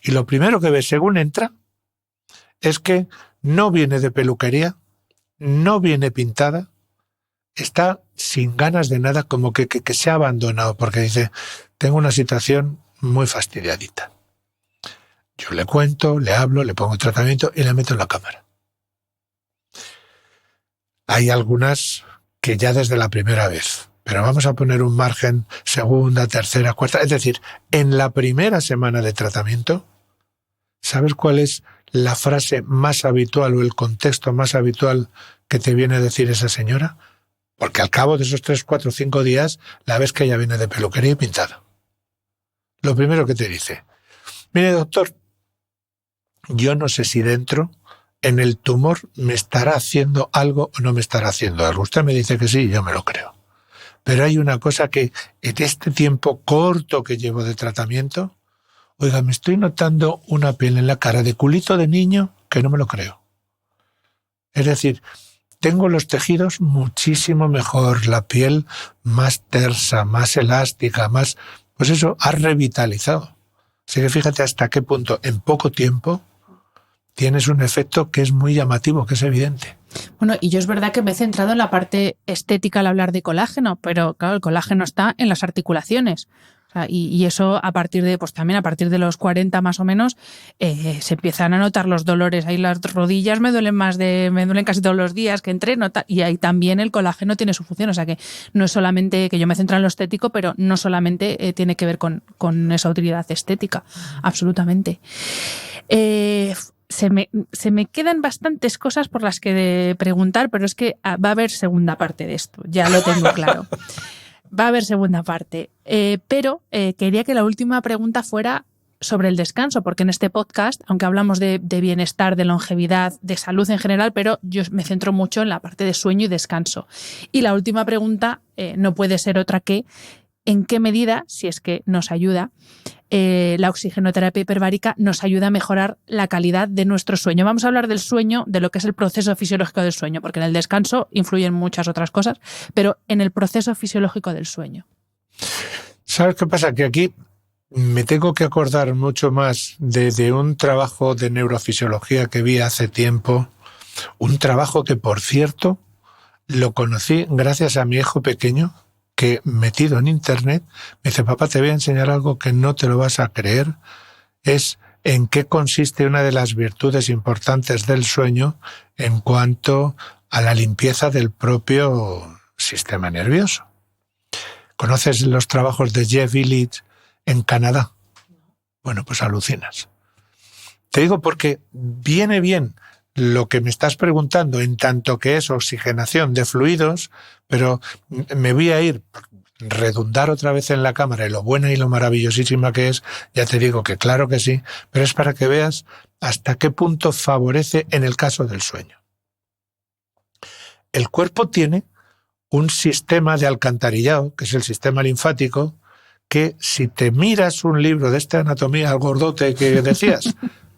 Y lo primero que ve según entra es que no viene de peluquería, no viene pintada, está sin ganas de nada, como que se ha abandonado, porque dice, tengo una situación muy fastidiadita. Yo le cuento, le hablo, le pongo tratamiento y le meto en la cámara. Hay algunas que ya desde la primera vez, pero vamos a poner un margen segunda, tercera, cuarta, es decir, en la primera semana de tratamiento, ¿sabes cuál es la frase más habitual o el contexto más habitual que te viene a decir esa señora? Porque al cabo de esos 3, 4, 5 días la ves que ella viene de peluquería y pintada. Lo primero que te dice, mire doctor, yo no sé si dentro en el tumor me estará haciendo algo o no me estará haciendo algo. Usted me dice que sí, yo me lo creo. Pero hay una cosa que en este tiempo corto que llevo de tratamiento, oiga, me estoy notando una piel en la cara de culito de niño que no me lo creo. Es decir, tengo los tejidos muchísimo mejor, la piel más tersa, más elástica, más... Pues eso, ha revitalizado. Así que fíjate hasta qué punto en poco tiempo tienes un efecto que es muy llamativo, que es evidente. Bueno, y yo es verdad que me he centrado en la parte estética al hablar de colágeno, pero claro, el colágeno está en las articulaciones. O sea, y eso a partir de, pues también a partir de los 40 más o menos, se empiezan a notar los dolores. Ahí las rodillas me duelen casi todos los días que entreno, y ahí también el colágeno tiene su función. O sea que no es solamente que yo me centro en lo estético, pero no solamente tiene que ver con esa utilidad estética, absolutamente. Se me quedan bastantes cosas por las que preguntar, pero es que va a haber segunda parte de esto, ya lo tengo claro. Va a haber segunda parte, pero quería que la última pregunta fuera sobre el descanso, porque en este podcast, aunque hablamos de bienestar, de longevidad, de salud en general, pero yo me centro mucho en la parte de sueño y descanso. Y la última pregunta no puede ser otra que ¿en qué medida, si es que nos ayuda, la oxigenoterapia hiperbárica nos ayuda a mejorar la calidad de nuestro sueño? Vamos a hablar del sueño, de lo que es el proceso fisiológico del sueño, porque en el descanso influyen muchas otras cosas, pero en el proceso fisiológico del sueño. ¿Sabes qué pasa? Que aquí me tengo que acordar mucho más de un trabajo de neurofisiología que vi hace tiempo, un trabajo que, por cierto, lo conocí gracias a mi hijo pequeño, que metido en internet me dice: papá, te voy a enseñar algo que no te lo vas a creer, es en qué consiste una de las virtudes importantes del sueño en cuanto a la limpieza del propio sistema nervioso. ¿Conoces los trabajos de Jeff Illich en Canadá? Bueno, pues alucinas. Te digo porque viene bien lo que me estás preguntando en tanto que es oxigenación de fluidos, pero me voy a redundar otra vez en la cámara y lo buena y lo maravillosísima que es. Ya te digo que claro que sí, pero es para que veas hasta qué punto favorece en el caso del sueño. El cuerpo tiene un sistema de alcantarillado, que es el sistema linfático, que si te miras un libro de esta anatomía, al gordote que decías,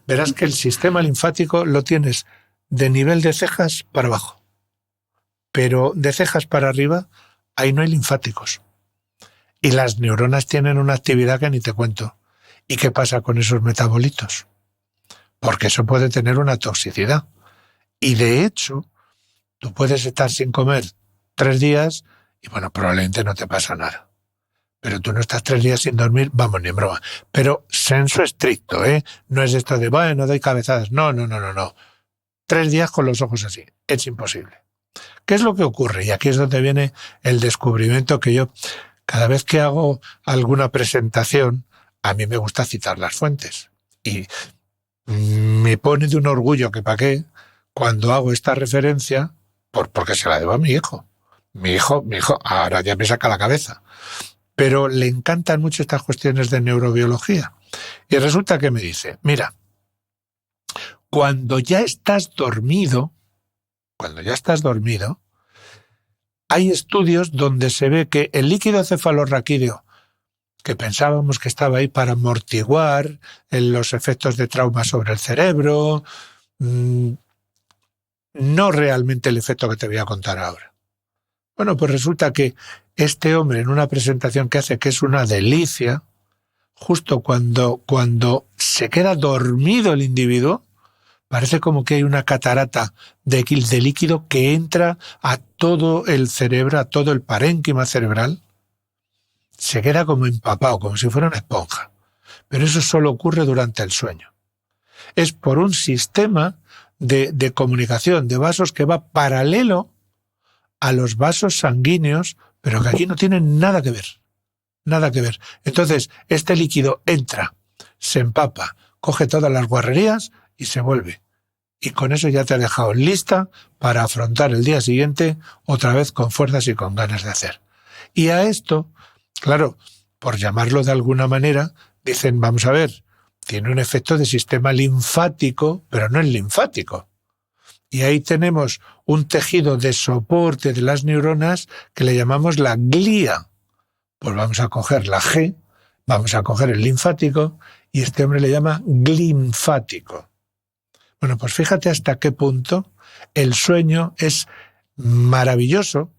verás que el sistema linfático lo tienes de nivel de cejas para abajo. Pero de cejas para arriba, ahí no hay linfáticos. Y las neuronas tienen una actividad que ni te cuento. ¿Y qué pasa con esos metabolitos? Porque eso puede tener una toxicidad. Y de hecho, tú puedes estar sin comer 3 días y bueno, probablemente no te pasa nada. Pero tú no estás 3 días sin dormir, vamos, ni en broma. Pero senso estricto, ¿eh? No es esto de, bueno, doy cabezadas. No. 3 días con los ojos así. Es imposible. ¿Qué es lo que ocurre? Y aquí es donde viene el descubrimiento que yo, cada vez que hago alguna presentación, a mí me gusta citar las fuentes. Y me pone de un orgullo que pa' qué cuando hago esta referencia, porque se la debo a mi hijo. Mi hijo, ahora ya me saca la cabeza. Pero le encantan mucho estas cuestiones de neurobiología. Y resulta que me dice, mira, cuando ya estás dormido, hay estudios donde se ve que el líquido cefalorraquídeo, que pensábamos que estaba ahí para amortiguar los efectos de trauma sobre el cerebro, no realmente el efecto que te voy a contar ahora. Bueno, pues resulta que este hombre en una presentación que hace, que es una delicia, justo cuando se queda dormido el individuo, parece como que hay una catarata de líquido que entra a todo el cerebro, a todo el parénquima cerebral. Se queda como empapado, como si fuera una esponja. Pero eso solo ocurre durante el sueño. Es por un sistema de comunicación de vasos que va paralelo a los vasos sanguíneos, pero que aquí no tienen nada que ver. Nada que ver. Entonces, este líquido entra, se empapa, coge todas las guarrerías y se vuelve. Y con eso ya te has dejado lista para afrontar el día siguiente otra vez con fuerzas y con ganas de hacer. Y a esto, claro, por llamarlo de alguna manera, dicen, vamos a ver, tiene un efecto de sistema linfático, pero no es linfático. Y ahí tenemos un tejido de soporte de las neuronas que le llamamos la glía. Pues vamos a coger la G, vamos a coger el linfático, y este hombre le llama glinfático. Bueno, pues fíjate hasta qué punto el sueño es maravilloso.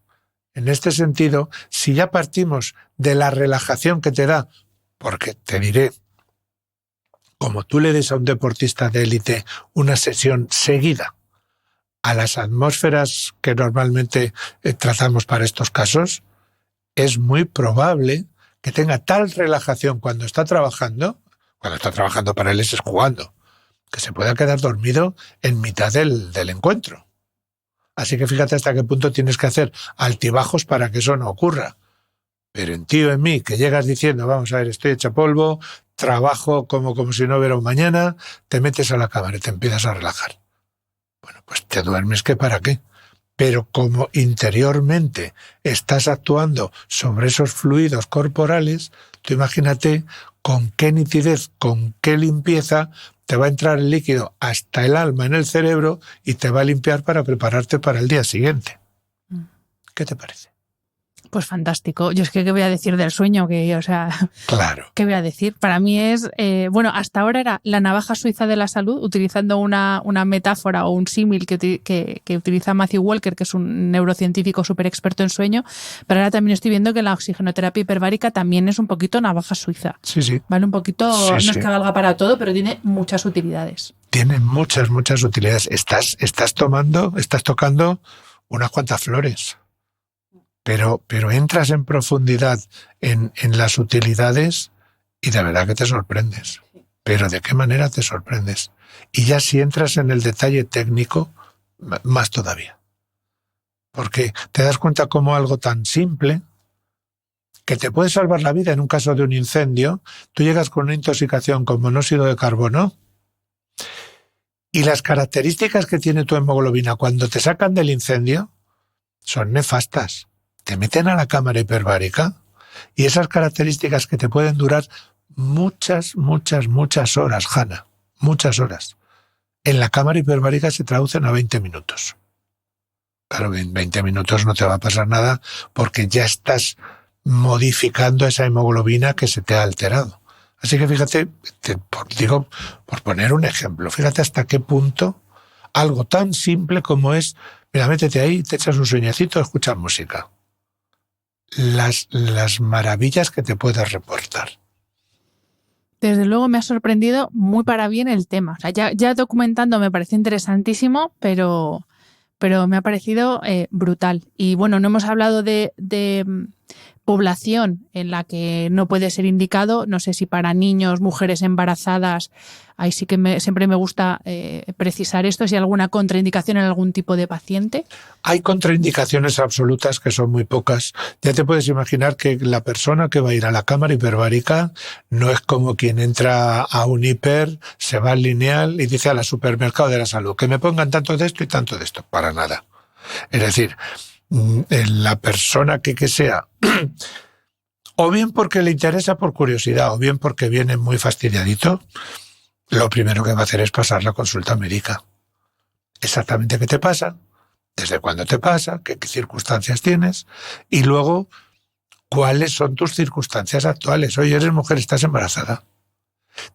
En este sentido, si ya partimos de la relajación que te da, porque te diré, como tú le des a un deportista de élite una sesión seguida a las atmósferas que normalmente tratamos para estos casos, es muy probable que tenga tal relajación cuando está trabajando para él es jugando, que se pueda quedar dormido en mitad del encuentro. Así que fíjate hasta qué punto tienes que hacer altibajos para que eso no ocurra. Pero en ti o en mí, que llegas diciendo, vamos a ver, estoy hecha polvo, trabajo como si no hubiera un mañana, te metes a la cámara y te empiezas a relajar. Bueno, pues te duermes, ¿que para qué? Pero como interiormente estás actuando sobre esos fluidos corporales, tú imagínate con qué nitidez, con qué limpieza te va a entrar el líquido hasta el alma en el cerebro y te va a limpiar para prepararte para el día siguiente. ¿Qué te parece? Pues fantástico. Yo es que, ¿qué voy a decir del sueño? Claro. ¿Qué voy a decir? Para mí es, hasta ahora era la navaja suiza de la salud, utilizando una metáfora o un símil que utiliza Matthew Walker, que es un neurocientífico súper experto en sueño, pero ahora también estoy viendo que la oxigenoterapia hiperbárica también es un poquito navaja suiza. Sí. Vale, un poquito, no es que valga para todo, pero tiene muchas utilidades. Tiene muchas utilidades. Estás tocando unas cuantas flores. Pero entras en profundidad en las utilidades y de verdad que te sorprendes. Pero ¿de qué manera te sorprendes? Y ya si entras en el detalle técnico, más todavía. Porque te das cuenta como algo tan simple que te puede salvar la vida en un caso de un incendio. Tú llegas con una intoxicación con monóxido de carbono y las características que tiene tu hemoglobina cuando te sacan del incendio son nefastas. Te meten a la cámara hiperbárica y esas características que te pueden durar muchas horas, Hanna, muchas horas. En la cámara hiperbárica se traducen a 20 minutos. Claro, en 20 minutos no te va a pasar nada porque ya estás modificando esa hemoglobina que se te ha alterado. Así que fíjate, por poner un ejemplo, fíjate hasta qué punto algo tan simple como es, mira, métete ahí, te echas un sueñecito, escuchas música. Las maravillas que te puedes reportar. Desde luego me ha sorprendido muy para bien el tema. O sea, ya documentando me pareció interesantísimo, pero me ha parecido brutal. Y bueno, no hemos hablado de población en la que no puede ser indicado. No sé si para niños, mujeres embarazadas, ahí sí que siempre me gusta precisar esto, si hay alguna contraindicación en algún tipo de paciente. Hay contraindicaciones absolutas que son muy pocas. Ya te puedes imaginar que la persona que va a ir a la cámara hiperbárica no es como quien entra a un hiper, se va al lineal y dice al supermercado de la salud que me pongan tanto de esto y tanto de esto. Para nada. Es decir, la persona que sea, o bien porque le interesa por curiosidad, o bien porque viene muy fastidiadito, lo primero que va a hacer es pasar la consulta médica. Exactamente qué te pasa, desde cuándo te pasa, qué circunstancias tienes, y luego cuáles son tus circunstancias actuales. Oye, eres mujer, estás embarazada.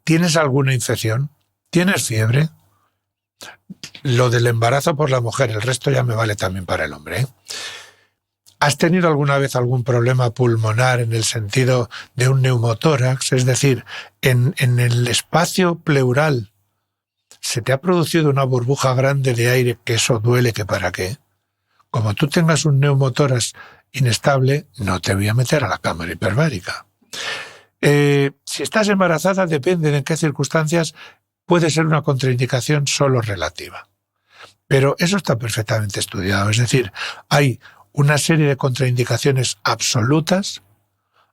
¿Tienes alguna infección? ¿Tienes fiebre? Lo del embarazo por la mujer, el resto ya me vale también para el hombre, ¿eh? ¿Has tenido alguna vez algún problema pulmonar en el sentido de un neumotórax? Es decir, en el espacio pleural se te ha producido una burbuja grande de aire, que eso duele, que para qué. Como tú tengas un neumotórax inestable, no te voy a meter a la cámara hiperbárica. Si estás embarazada, depende de en qué circunstancias, puede ser una contraindicación solo relativa. Pero eso está perfectamente estudiado. Es decir, hay una serie de contraindicaciones absolutas,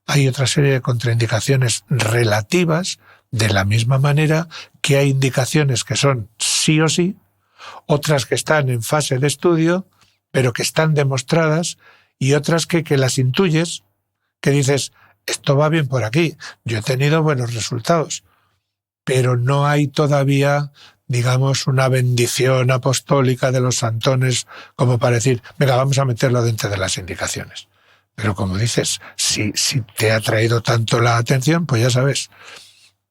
hay otra serie de contraindicaciones relativas, de la misma manera que hay indicaciones que son sí o sí, otras que están en fase de estudio, pero que están demostradas, y otras que las intuyes, que dices, esto va bien por aquí, yo he tenido buenos resultados, pero no hay todavía digamos, una bendición apostólica de los santones, como para decir, venga, vamos a meterlo dentro de las indicaciones. Pero como dices, si te ha traído tanto la atención, pues ya sabes,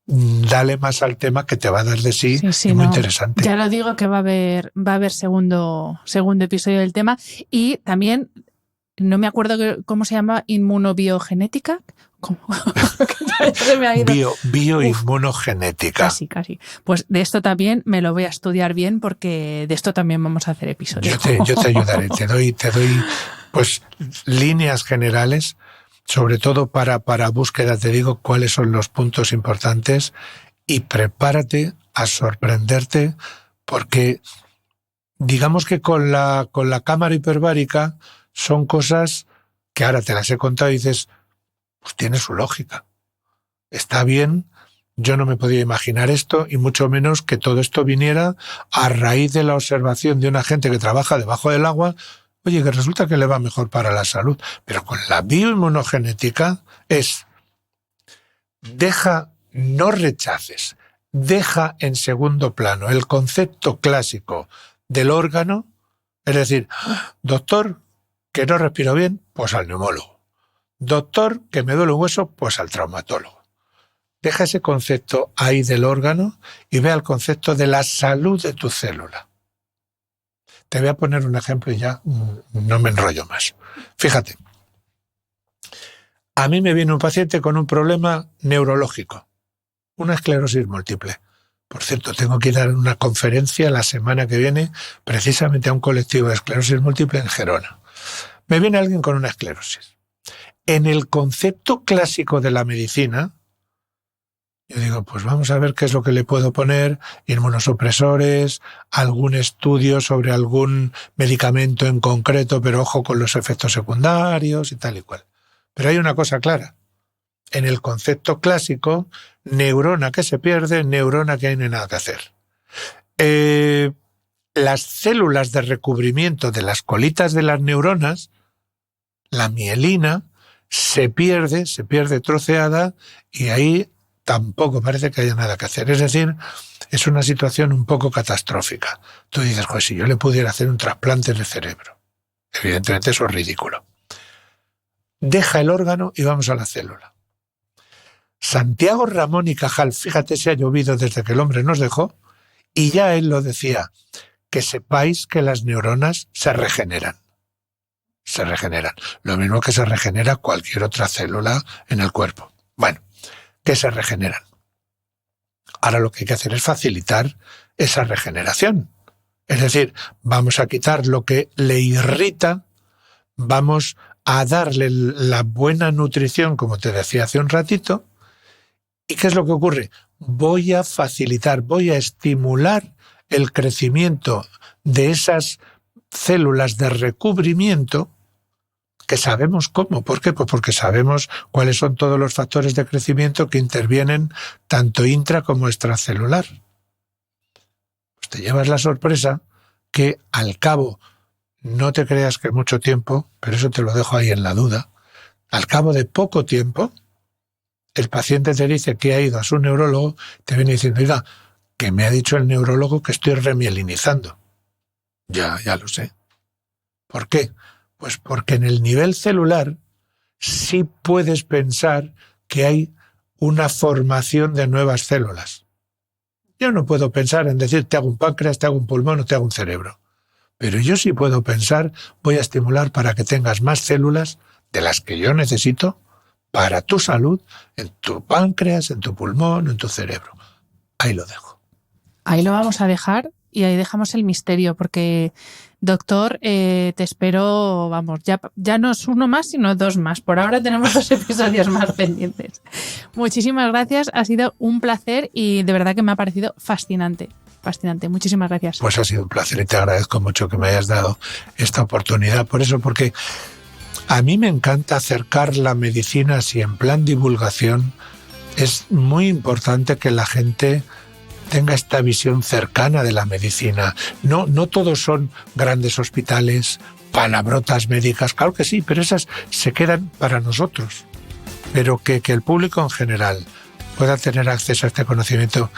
dale más al tema, que te va a dar de sí, y muy interesante. Ya lo digo, que va a haber segundo episodio del tema. Y también, no me acuerdo cómo se llama, inmunobiogenética. ¿Cómo? Se me ha ido. Bioinmunogenética. Casi. Pues de esto también me lo voy a estudiar bien, porque de esto también vamos a hacer episodios. Yo te ayudaré, te doy pues líneas generales, sobre todo para búsqueda. Te digo cuáles son los puntos importantes, y prepárate a sorprenderte, porque digamos que con la cámara hiperbárica son cosas que ahora te las he contado y dices, pues tiene su lógica. Está bien, yo no me podía imaginar esto, y mucho menos que todo esto viniera a raíz de la observación de una gente que trabaja debajo del agua. Oye, que resulta que le va mejor para la salud. Pero con la bioinmunogenética no rechaces, deja en segundo plano el concepto clásico del órgano, es decir, doctor, que no respiro bien, pues al neumólogo. Doctor, que me duele un hueso, pues al traumatólogo. Deja ese concepto ahí del órgano y ve al concepto de la salud de tu célula. Te voy a poner un ejemplo y ya no me enrollo más. Fíjate, a mí me viene un paciente con un problema neurológico, una esclerosis múltiple. Por cierto, tengo que ir a una conferencia la semana que viene precisamente a un colectivo de esclerosis múltiple en Gerona. Me viene alguien con una esclerosis. En el concepto clásico de la medicina, yo digo, pues vamos a ver qué es lo que le puedo poner, inmunosupresores, algún estudio sobre algún medicamento en concreto, pero ojo con los efectos secundarios y tal y cual. Pero hay una cosa clara. En el concepto clásico, neurona que se pierde, neurona que no hay nada que hacer. Las células de recubrimiento de las colitas de las neuronas, la mielina, se pierde troceada, y ahí tampoco parece que haya nada que hacer. Es decir, es una situación un poco catastrófica. Tú dices, pues si yo le pudiera hacer un trasplante de cerebro. Evidentemente eso es ridículo. Deja el órgano y vamos a la célula. Santiago Ramón y Cajal, fíjate si ha llovido desde que el hombre nos dejó, y ya él lo decía, que sepáis que las neuronas se regeneran. Se regeneran. Lo mismo que se regenera cualquier otra célula en el cuerpo. Bueno, que se regeneran. Ahora lo que hay que hacer es facilitar esa regeneración. Es decir, vamos a quitar lo que le irrita, vamos a darle la buena nutrición, como te decía hace un ratito. ¿Y qué es lo que ocurre? Voy a facilitar, voy a estimular el crecimiento de esas células de recubrimiento, que sabemos cómo. ¿Por qué? Pues porque sabemos cuáles son todos los factores de crecimiento que intervienen tanto intra como extracelular. Pues te llevas la sorpresa que al cabo, no te creas que mucho tiempo, pero eso te lo dejo ahí en la duda, al cabo de poco tiempo, el paciente te dice que ha ido a su neurólogo, te viene diciendo, oiga, que me ha dicho el neurólogo que estoy remielinizando. Ya lo sé. ¿Por qué? Pues porque en el nivel celular sí puedes pensar que hay una formación de nuevas células. Yo no puedo pensar en decir, te hago un páncreas, te hago un pulmón o te hago un cerebro. Pero yo sí puedo pensar, voy a estimular para que tengas más células de las que yo necesito para tu salud, en tu páncreas, en tu pulmón, en tu cerebro. Ahí lo dejo. Ahí lo vamos a dejar y ahí dejamos el misterio, porque, doctor, te espero, vamos, ya no es uno más, sino dos más. Por ahora tenemos 2 episodios más pendientes. Muchísimas gracias, ha sido un placer y de verdad que me ha parecido fascinante. Fascinante, muchísimas gracias. Pues ha sido un placer y te agradezco mucho que me hayas dado esta oportunidad. Por eso, porque a mí me encanta acercar la medicina así en plan divulgación. Es muy importante que la gente tenga esta visión cercana de la medicina. No todos son grandes hospitales, palabrotas médicas, claro que sí, pero esas se quedan para nosotros. Pero que el público en general pueda tener acceso a este conocimiento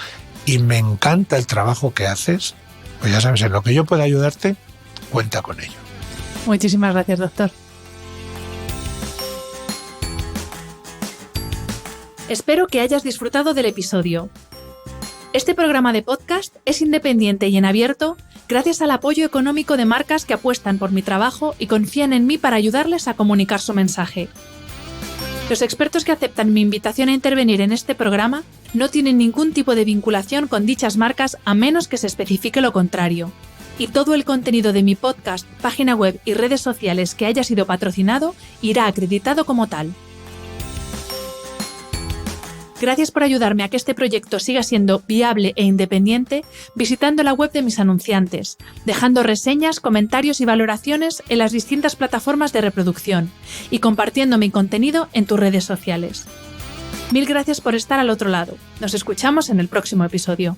y me encanta el trabajo que haces, pues ya sabes, en lo que yo pueda ayudarte, cuenta con ello. Muchísimas gracias, doctor. Espero que hayas disfrutado del episodio. Este programa de podcast es independiente y en abierto gracias al apoyo económico de marcas que apuestan por mi trabajo y confían en mí para ayudarles a comunicar su mensaje. Los expertos que aceptan mi invitación a intervenir en este programa no tienen ningún tipo de vinculación con dichas marcas a menos que se especifique lo contrario. Y todo el contenido de mi podcast, página web y redes sociales que haya sido patrocinado irá acreditado como tal. Gracias por ayudarme a que este proyecto siga siendo viable e independiente visitando la web de mis anunciantes, dejando reseñas, comentarios y valoraciones en las distintas plataformas de reproducción y compartiendo mi contenido en tus redes sociales. Mil gracias por estar al otro lado. Nos escuchamos en el próximo episodio.